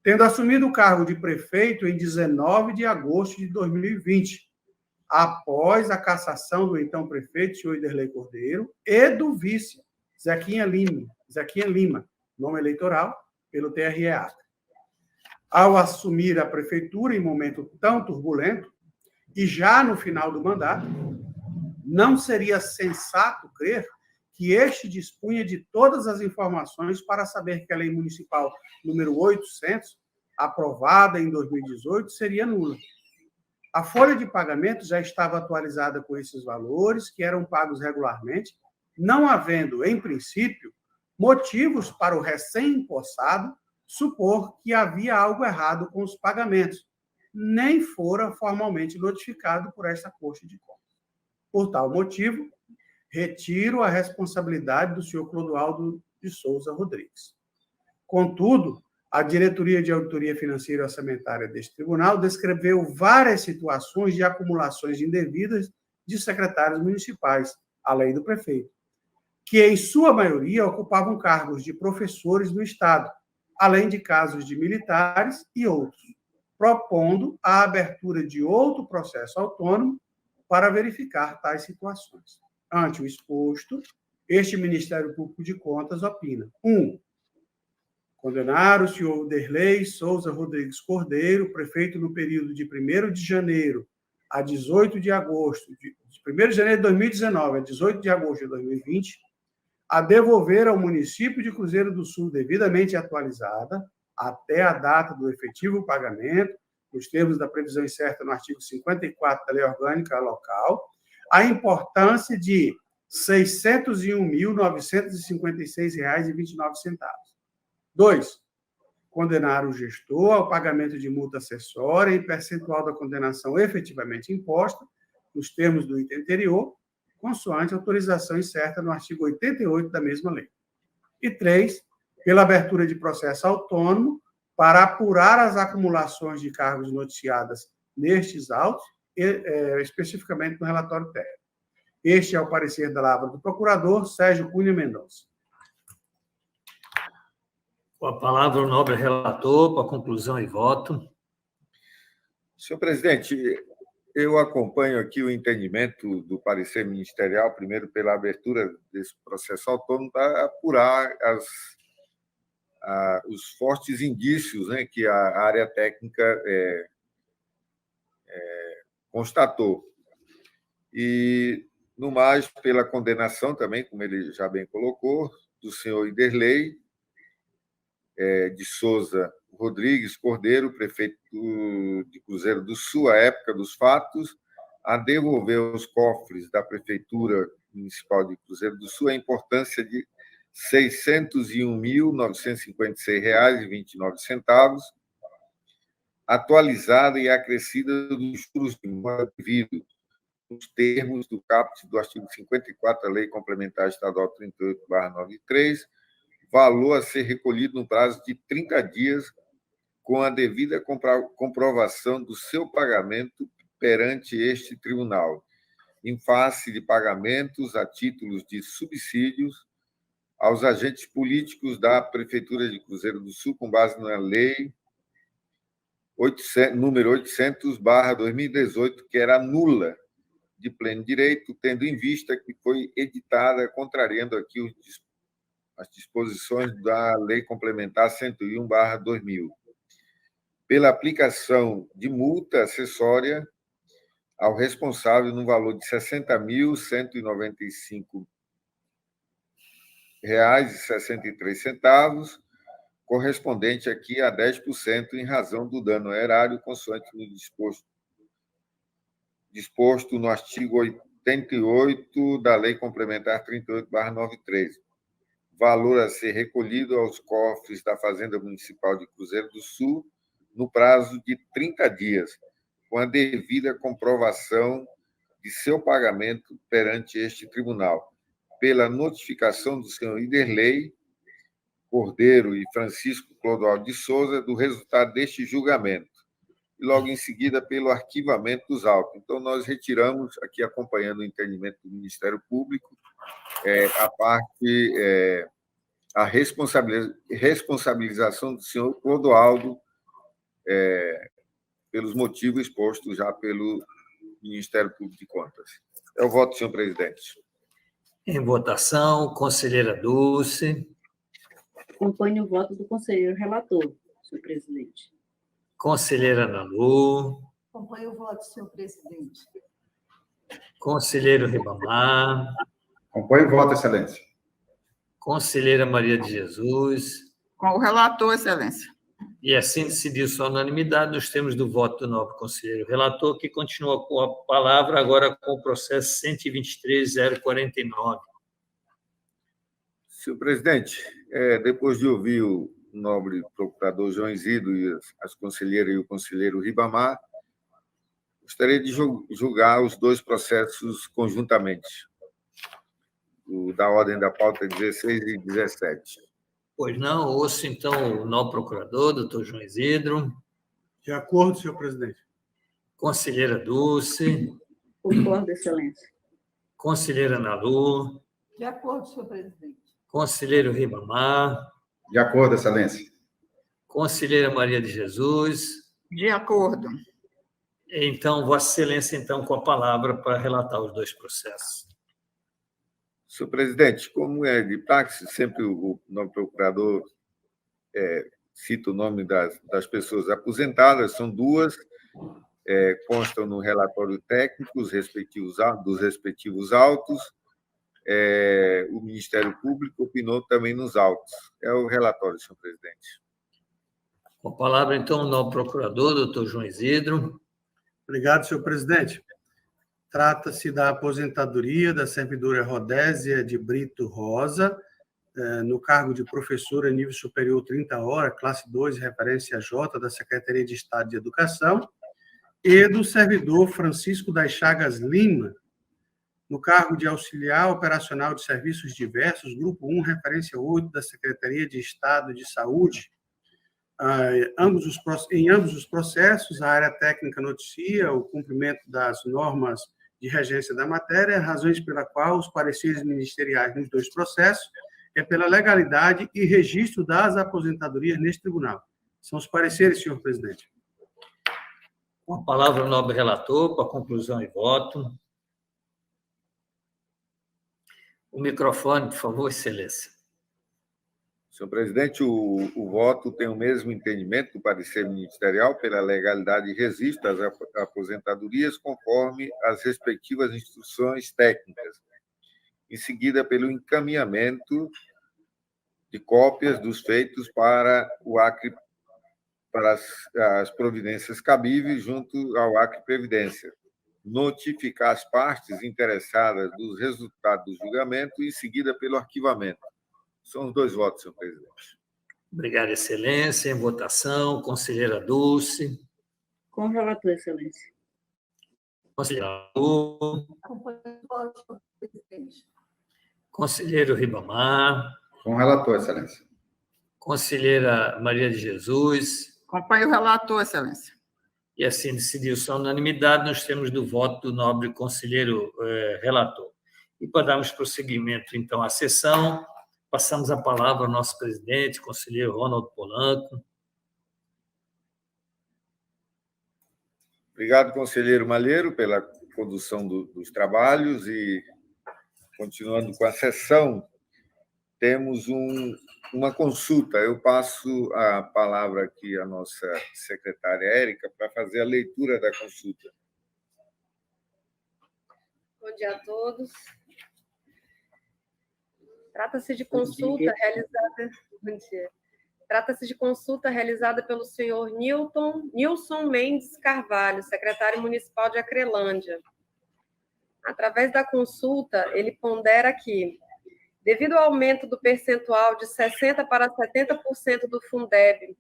tendo assumido o cargo de prefeito em 19 de agosto de 2020, após a cassação do então prefeito, senhor Iderlei Cordeiro, e do vice, Zequinha Lima, nome eleitoral, pelo TRE-Acre. Ao assumir a prefeitura em momento tão turbulento, e já no final do mandato, não seria sensato crer que este dispunha de todas as informações para saber que a Lei Municipal número 800, aprovada em 2018, seria nula. A folha de pagamento já estava atualizada com esses valores, que eram pagos regularmente, não havendo, em princípio, motivos para o recém-empossado supor que havia algo errado com os pagamentos, nem fora formalmente notificado por esta Corte de Contas. Por tal motivo, retiro a responsabilidade do senhor Clodoaldo de Souza Rodrigues. Contudo, a Diretoria de Auditoria Financeira e Orçamentária deste tribunal descreveu várias situações de acumulações indevidas de secretários municipais, além do prefeito, que, em sua maioria, ocupavam cargos de professores no Estado, além de casos de militares e outros, propondo a abertura de outro processo autônomo para verificar tais situações. Ante o exposto, este Ministério Público de Contas opina: 1. Condenar o senhor Iderlei Souza Rodrigues Cordeiro, prefeito no período de 1º de janeiro a 18 de agosto, de 1º de janeiro de 2019 a 18 de agosto de 2020, a devolver ao município de Cruzeiro do Sul, devidamente atualizada, até a data do efetivo pagamento, nos termos da previsão incerta no artigo 54 da Lei Orgânica Local, a importância de R$ 601.956,29. 2. Condenar o gestor ao pagamento de multa acessória em percentual da condenação efetivamente imposta, nos termos do item anterior, consoante autorização incerta no artigo 88 da mesma lei. E 3. Pela abertura de processo autônomo para apurar as acumulações de cargos noticiadas nestes autos, especificamente no relatório técnico. Este é o parecer da Lavra do Procurador Sérgio Cunha Mendonça. Com a palavra o nobre relator, para conclusão e voto. Senhor presidente, eu acompanho aqui o entendimento do parecer ministerial, primeiro pela abertura desse processo autônomo, para apurar os fortes indícios, né, que a área técnica constatou. E, no mais, pela condenação também, como ele já bem colocou, do senhor Iderlei de Souza Rodrigues Cordeiro, prefeito de Cruzeiro do Sul, à época dos fatos, a devolver aos cofres da Prefeitura Municipal de Cruzeiro do Sul a importância de R$ 601.956,29, atualizada e acrescida dos juros de mora devido, nos termos do caput do artigo 54 da Lei Complementar Estadual 38/93, valor a ser recolhido no prazo de 30 dias, com a devida comprovação do seu pagamento perante este tribunal, em face de pagamentos a títulos de subsídios aos agentes políticos da Prefeitura de Cruzeiro do Sul, com base na Lei número 800/2018, que era nula de pleno direito, tendo em vista que foi editada contrariando aqui as disposições da Lei Complementar 101/2000, pela aplicação de multa acessória ao responsável no valor de R$ 60.195,63, correspondente aqui a 10% em razão do dano erário, consoante no disposto no artigo 88 da Lei Complementar 38/93. Valor a ser recolhido aos cofres da Fazenda Municipal de Cruzeiro do Sul no prazo de 30 dias, com a devida comprovação de seu pagamento perante este tribunal, pela notificação do senhor Iderlei Cordeiro e Francisco Clodoaldo de Souza do resultado deste julgamento, e logo em seguida pelo arquivamento dos autos. Então, nós retiramos, aqui acompanhando o entendimento do Ministério Público, a responsabilização do senhor Clodoaldo pelos motivos expostos já pelo Ministério Público de Contas. É o voto, senhor presidente. Em votação, conselheira Dulce. Acompanho o voto do conselheiro relator, senhor presidente. Conselheira Nalu. Acompanho o voto, senhor presidente. Conselheiro Ribamar. Acompanho o voto, excelência. Conselheira Maria de Jesus. Com o relator, excelência. E assim decidiu sua unanimidade, nós temos do voto do nobre conselheiro relator, que continua com a palavra agora com o processo 123.049. Senhor presidente, depois de ouvir o nobre procurador João Isidro e as conselheiras e o conselheiro Ribamar, gostaria de julgar os dois processos conjuntamente, o da ordem da pauta 16 e 17. Pois não, ouço então o nobre procurador, doutor João Isidro. De acordo, senhor presidente. Conselheira Dulce. Concordo, excelência. Conselheira Nalu. De acordo, senhor presidente. Conselheiro Ribamar. De acordo, excelência. Conselheira Maria de Jesus. De acordo. Então, Vossa Excelência, então, com a palavra para relatar os dois processos. Senhor presidente, como é de praxe, sempre o nobre procurador cita o nome das pessoas aposentadas, são duas, constam no relatório técnico dos respectivos autos, o Ministério Público opinou também nos autos. É o relatório, senhor presidente. Com a palavra, então, o nobre procurador, doutor João Isidro. Obrigado, senhor presidente. Trata-se da aposentadoria da servidora Rodésia de Brito Rosa, no cargo de professora nível superior 30 horas, classe 2, referência J, da Secretaria de Estado de Educação, e do servidor Francisco das Chagas Lima, no cargo de auxiliar operacional de serviços diversos, grupo 1, referência 8, da Secretaria de Estado de Saúde. Em ambos os processos, a área técnica noticia o cumprimento das normas de regência da matéria, razões pela qual os pareceres ministeriais nos dois processos é pela legalidade e registro das aposentadorias neste tribunal. São os pareceres, senhor presidente. Com a palavra o nobre relator, para conclusão e voto. O microfone, por favor, excelência. Senhor presidente, o voto tem o mesmo entendimento do parecer ministerial pela legalidade e registro das aposentadorias conforme as respectivas instruções técnicas, em seguida pelo encaminhamento de cópias dos feitos para o Acre, para as providências cabíveis junto ao Acre Previdência, notificar as partes interessadas dos resultados do julgamento e em seguida pelo arquivamento. São os dois votos, senhor presidente. Obrigado, excelência. Em votação, conselheira Dulce. Com o relator, excelência. Conselheira Nalu. Acompanho o voto, senhor presidente. Conselheiro Ribamar. Com o relator, excelência. Conselheira Maria de Jesus. Acompanho o relator, excelência. E assim decidiu sua unanimidade, nós temos do voto do nobre conselheiro relator. E para darmos prosseguimento, então, à sessão, passamos a palavra ao nosso presidente, conselheiro Ronald Polanco. Obrigado, conselheiro Malheiro, pela condução dos trabalhos e, continuando com a sessão, temos uma consulta. Eu passo a palavra aqui à nossa secretária Érica para fazer a leitura da consulta. Bom dia a todos. Trata-se de consulta realizada. Bom dia. Trata-se de consulta realizada pelo senhor Nilson Mendes Carvalho, secretário municipal de Acrelândia. Através da consulta, ele pondera que, devido ao aumento do percentual de 60% para 70% do Fundeb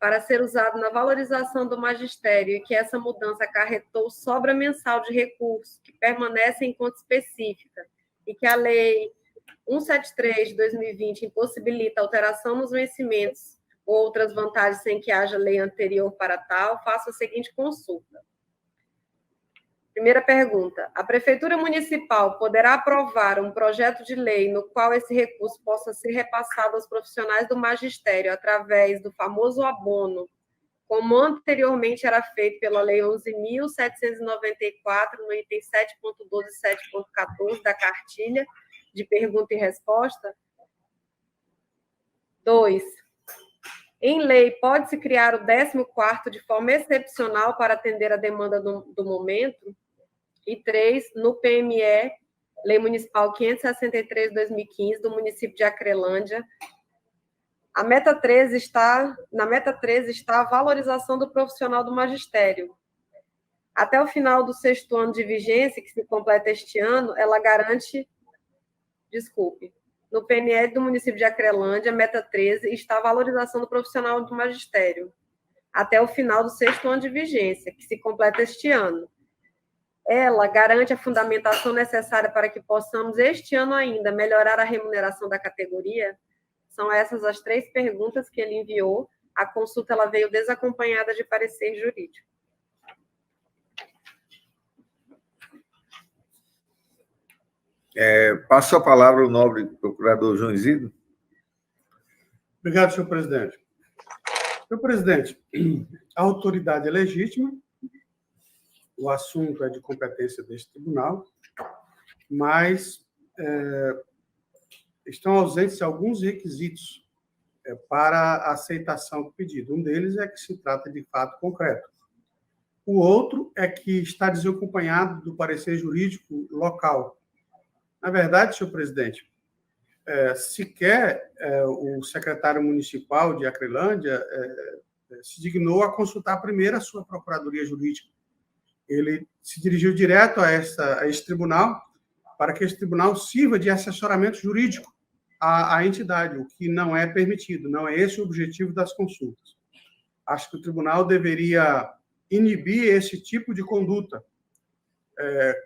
para ser usado na valorização do magistério e que essa mudança acarretou sobra mensal de recursos que permanecem em conta específica e que a Lei 173 de 2020 impossibilita alteração nos vencimentos ou outras vantagens sem que haja lei anterior para tal, faço a seguinte consulta. Primeira pergunta. A Prefeitura Municipal poderá aprovar um projeto de lei no qual esse recurso possa ser repassado aos profissionais do magistério através do famoso abono, como anteriormente era feito pela Lei 11.794, no item 7.12 e 7.14 da cartilha de pergunta e resposta? 2. Em lei, pode-se criar o 14º de forma excepcional para atender a demanda do momento? E 3, no PME, Lei Municipal 563 de 2015, do município de Acrelândia, na meta 13 está a valorização do profissional do magistério. Até o final do 6º ano de vigência, que se completa este ano, ela garante, no PNL do município de Acrelândia, meta 13, está a valorização do profissional do magistério, até o final do 6º ano de vigência, que se completa este ano. Ela garante a fundamentação necessária para que possamos, este ano ainda, melhorar a remuneração da categoria? São essas as 3 perguntas que ele enviou. A consulta ela veio desacompanhada de parecer jurídico. Passo a palavra ao nobre procurador João Isidro. Obrigado, senhor presidente. Senhor presidente, a autoridade é legítima, o assunto é de competência deste tribunal, mas estão ausentes alguns requisitos para a aceitação do pedido. Um deles é que se trata de fato concreto. O outro é que está desacompanhado do parecer jurídico local. Na verdade, senhor presidente, sequer o secretário municipal de Acrelândia se dignou a consultar primeiro a sua procuradoria jurídica. Ele se dirigiu direto a esse tribunal para que esse tribunal sirva de assessoramento jurídico à entidade, o que não é permitido, não é esse o objetivo das consultas. Acho que o tribunal deveria inibir esse tipo de conduta.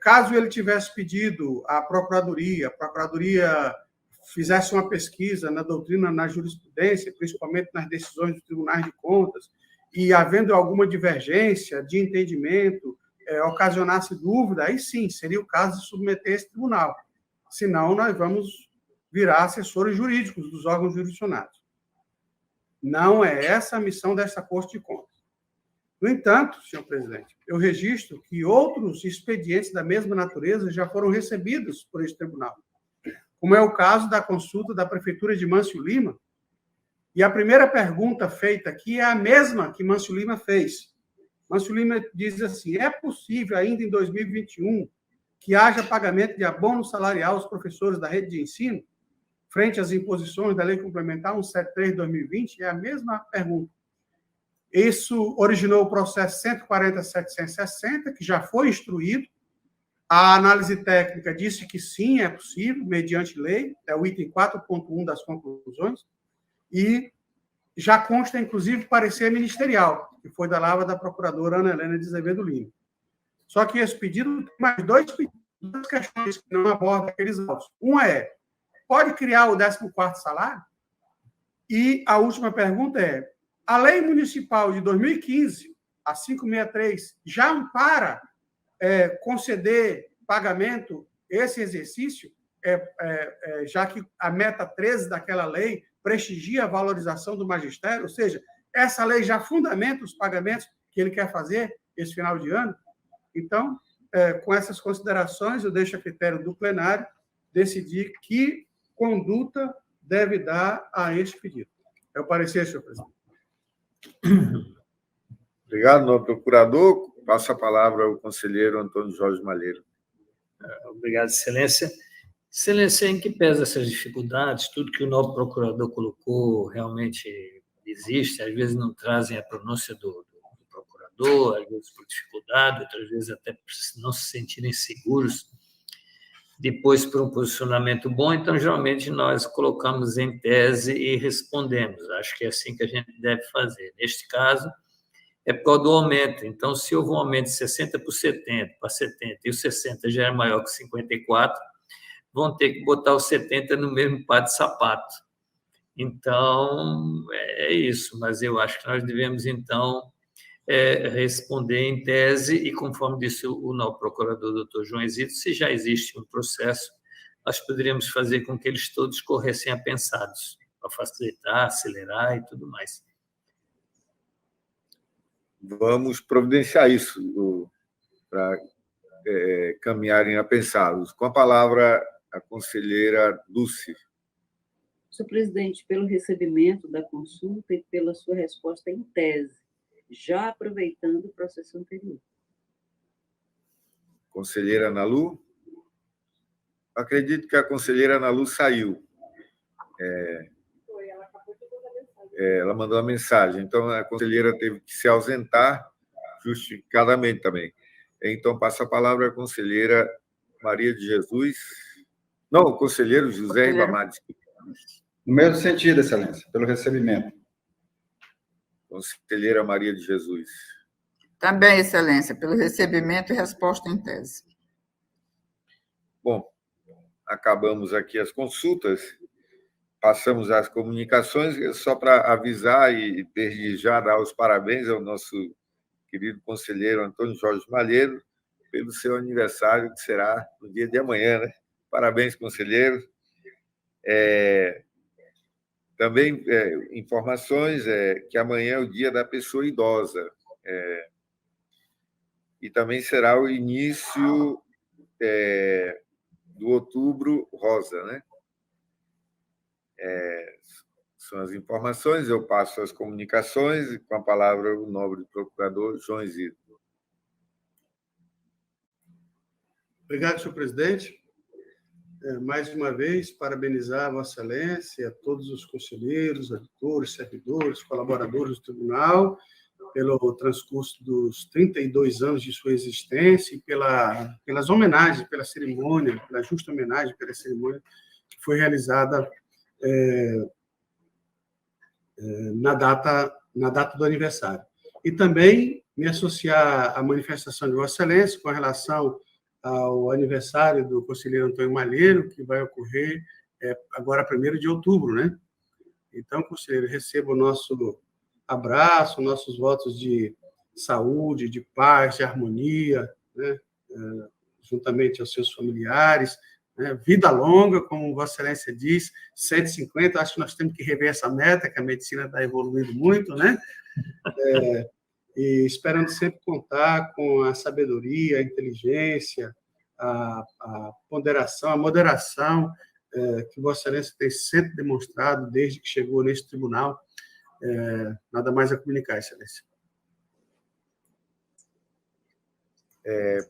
Caso ele tivesse pedido à procuradoria, a procuradoria fizesse uma pesquisa na doutrina, na jurisprudência, principalmente nas decisões dos tribunais de contas, e havendo alguma divergência de entendimento, ocasionasse dúvida, aí sim, seria o caso de submeter esse tribunal. Senão, nós vamos virar assessores jurídicos dos órgãos jurisdicionados. Não é essa a missão dessa Corte de Contas. No entanto, senhor presidente, eu registro que outros expedientes da mesma natureza já foram recebidos por esse tribunal, como é o caso da consulta da Prefeitura de Mâncio Lima. E a primeira pergunta feita aqui é a mesma que Mâncio Lima fez. Mâncio Lima diz assim: é possível ainda em 2021 que haja pagamento de abono salarial aos professores da rede de ensino, frente às imposições da Lei Complementar 173 de 2020? É a mesma pergunta. Isso originou o processo 140.760, que já foi instruído. A análise técnica disse que sim, é possível, mediante lei, é o item 4.1 das conclusões, e já consta, inclusive, parecer ministerial, que foi da lava da procuradora Ana Helena de Azevedo Lima. Só que esse pedido tem mais 2 pedidos, 2 questões que não abordam aqueles autos. Uma é: pode criar o 14º salário? E a última pergunta é: a lei municipal de 2015, a 563, já ampara conceder pagamento esse exercício, já que a meta 13 daquela lei prestigia a valorização do magistério, ou seja, essa lei já fundamenta os pagamentos que ele quer fazer esse final de ano. Então, com essas considerações, eu deixo a critério do plenário decidir que conduta deve dar a este pedido. É o parecer, senhor presidente. Obrigado, nobre procurador. Passo a palavra ao conselheiro Antônio Jorge Malheiro. Obrigado, excelência. Excelência, em que pesa essas dificuldades? Tudo que o novo procurador colocou realmente existe, às vezes não trazem a pronúncia do procurador, às vezes por dificuldade, outras vezes até por não se sentirem seguros depois por um posicionamento bom, então, geralmente, nós colocamos em tese e respondemos. Acho que é assim que a gente deve fazer. Neste caso, é por causa do aumento. Então, se houve um aumento de 60 por 70, para 70, e o 60 já é maior que 54, vão ter que botar o 70 no mesmo par de sapato. Então, é isso. Mas eu acho que nós devemos, então, responder em tese, e conforme disse o novo procurador, doutor João Exídio, se já existe um processo, nós poderíamos fazer com que eles todos corressem apensados, para facilitar, acelerar e tudo mais. Vamos providenciar isso para caminharem apensados. Com a palavra, a conselheira Dulce. Senhor presidente, pelo recebimento da consulta e pela sua resposta em tese, já aproveitando o processo anterior. Conselheira Ana Lu? Acredito que a conselheira Ana Lu saiu. Ela mandou a mensagem, então a conselheira teve que se ausentar justificadamente também. Então, passo a palavra à conselheira Maria de Jesus. Não, o conselheiro José Ribamar. No mesmo sentido, excelência, pelo recebimento. Conselheira Maria de Jesus. Também, excelência, pelo recebimento e resposta em tese. Bom, acabamos aqui as consultas, passamos às comunicações, só para avisar e desde já dar os parabéns ao nosso querido conselheiro Antônio Jorge Malheiro pelo seu aniversário, que será no dia de amanhã, né? Parabéns, conselheiro. Também informações que amanhã é o dia da pessoa idosa. E também será o início do Outubro Rosa, né? São as informações, eu passo as comunicações, e com a palavra o nobre procurador João Exídio. Obrigado, senhor presidente. Mais uma vez, parabenizar a Vossa Excelência, a todos os conselheiros, auditores, servidores, colaboradores do tribunal, pelo transcurso dos 32 anos de sua existência e pelas homenagens, pela cerimônia, pela justa homenagem, pela cerimônia que foi realizada na data do aniversário. E também me associar à manifestação de Vossa Excelência com relação ao aniversário do conselheiro Antônio Malheiro, que vai ocorrer agora 1º de outubro, né? Então, conselheiro, receba o nosso abraço, nossos votos de saúde, de paz, de harmonia, né? Juntamente aos seus familiares, né? Vida longa, como Vossa Excelência diz, 150, acho que nós temos que rever essa meta, que a medicina está evoluindo muito, né? E esperando sempre contar com a sabedoria, a inteligência, a ponderação, a moderação que Vossa Excelência tem sempre demonstrado desde que chegou neste tribunal. Nada mais a comunicar, Excelência.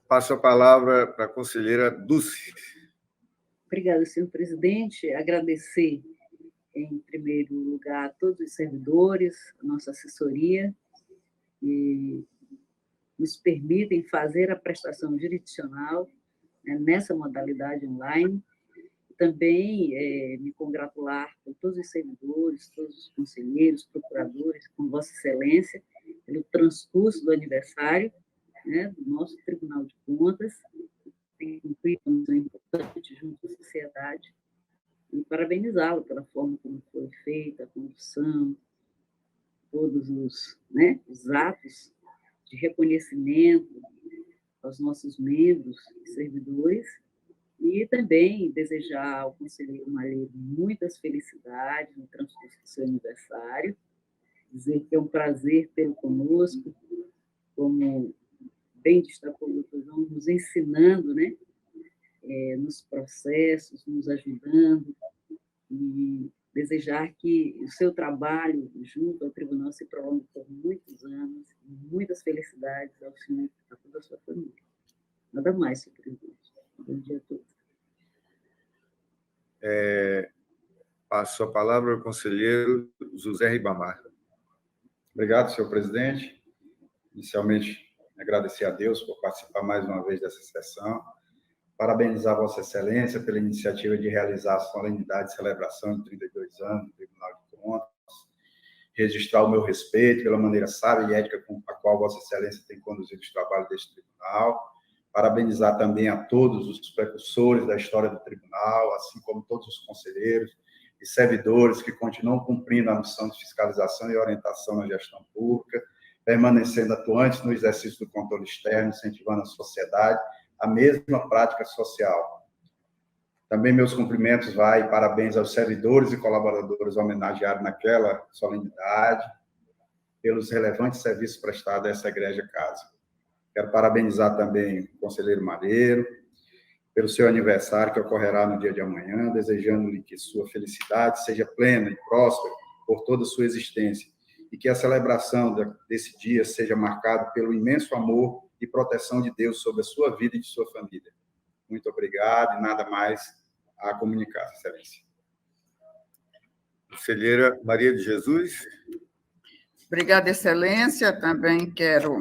Passo a palavra para a conselheira Dulce. Obrigada, senhor presidente. Agradecer, em primeiro lugar, a todos os servidores, a nossa assessoria, que nos permitem fazer a prestação jurisdicional, né, nessa modalidade online. Também me congratular com todos os servidores, todos os conselheiros, procuradores, com Vossa Excelência, pelo transcurso do aniversário, né, do nosso Tribunal de Contas, tem cumprido uma missão importante junto à sociedade, e parabenizá-lo pela forma como foi feita a condução, todos os atos de reconhecimento aos nossos membros e servidores, e também desejar ao conselheiro Malheiro muitas felicidades no transcurso do seu aniversário, dizer que é um prazer tê-lo conosco, como bem destacou o doutor João, nos ensinando, né, nos processos, nos ajudando, e desejar que o seu trabalho junto ao tribunal se prolongue por muitos anos, muitas felicidades ao senhor e a toda a sua família. Nada mais, senhor presidente. Bom dia a todos. Passo a palavra ao conselheiro José Ribamar. Obrigado, senhor presidente. Inicialmente, agradecer a Deus por participar mais uma vez dessa sessão, Parabenizar Vossa Excelência pela iniciativa de realizar a solenidade de celebração de 32 anos do Tribunal de Contas, registrar o meu respeito pela maneira sábia e ética com a qual Vossa Excelência tem conduzido os trabalhos deste tribunal, parabenizar também a todos os precursores da história do tribunal, assim como todos os conselheiros e servidores que continuam cumprindo a missão de fiscalização e orientação na gestão pública, permanecendo atuantes no exercício do controle externo, incentivando a sociedade a mesma prática social. Também meus cumprimentos e parabéns aos servidores e colaboradores homenageados naquela solenidade pelos relevantes serviços prestados a essa egrégia casa. Quero parabenizar também o conselheiro Malheiro pelo seu aniversário, que ocorrerá no dia de amanhã, desejando-lhe que sua felicidade seja plena e próspera por toda a sua existência, e que a celebração desse dia seja marcada pelo imenso amor e proteção de Deus sobre a sua vida e de sua família. Muito obrigado, e nada mais a comunicar, Excelência. Conselheira Maria de Jesus. Obrigada, Excelência. Também quero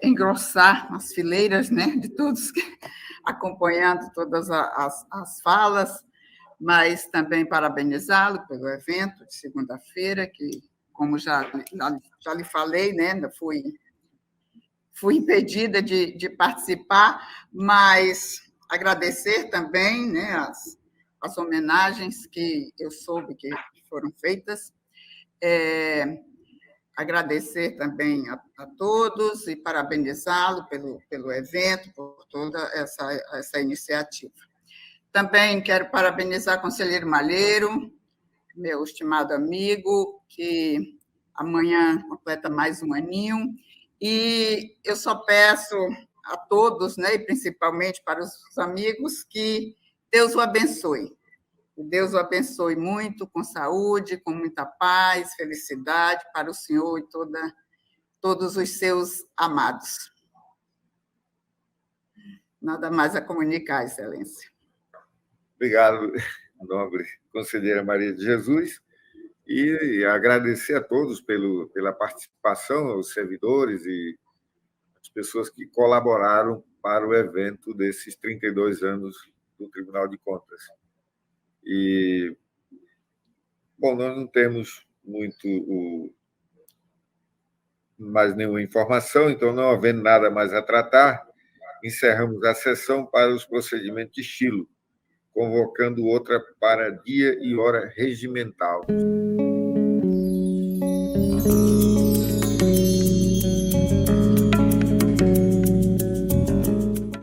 engrossar as fileiras, né, de todos acompanhando todas as falas, mas também parabenizá-lo pelo evento de segunda-feira, que, como já lhe falei, né, fui impedida de participar, mas agradecer também, né, as homenagens que eu soube que foram feitas, agradecer também a todos e parabenizá-lo pelo evento, por toda essa iniciativa. Também quero parabenizar o conselheiro Malheiro, meu estimado amigo, que amanhã completa mais um aninho, e eu só peço a todos, né, e principalmente para os amigos, que Deus o abençoe. Que Deus o abençoe muito, com saúde, com muita paz, felicidade para o senhor e todos os seus amados. Nada mais a comunicar, Excelência. Obrigado, nobre conselheira Maria de Jesus, e agradecer a todos pela participação, aos servidores e as pessoas que colaboraram para o evento desses 32 anos do Tribunal de Contas. E, bom, nós não temos mais nenhuma informação, então, não havendo nada mais a tratar, encerramos a sessão para os procedimentos de estilo, convocando outra para dia e hora regimental.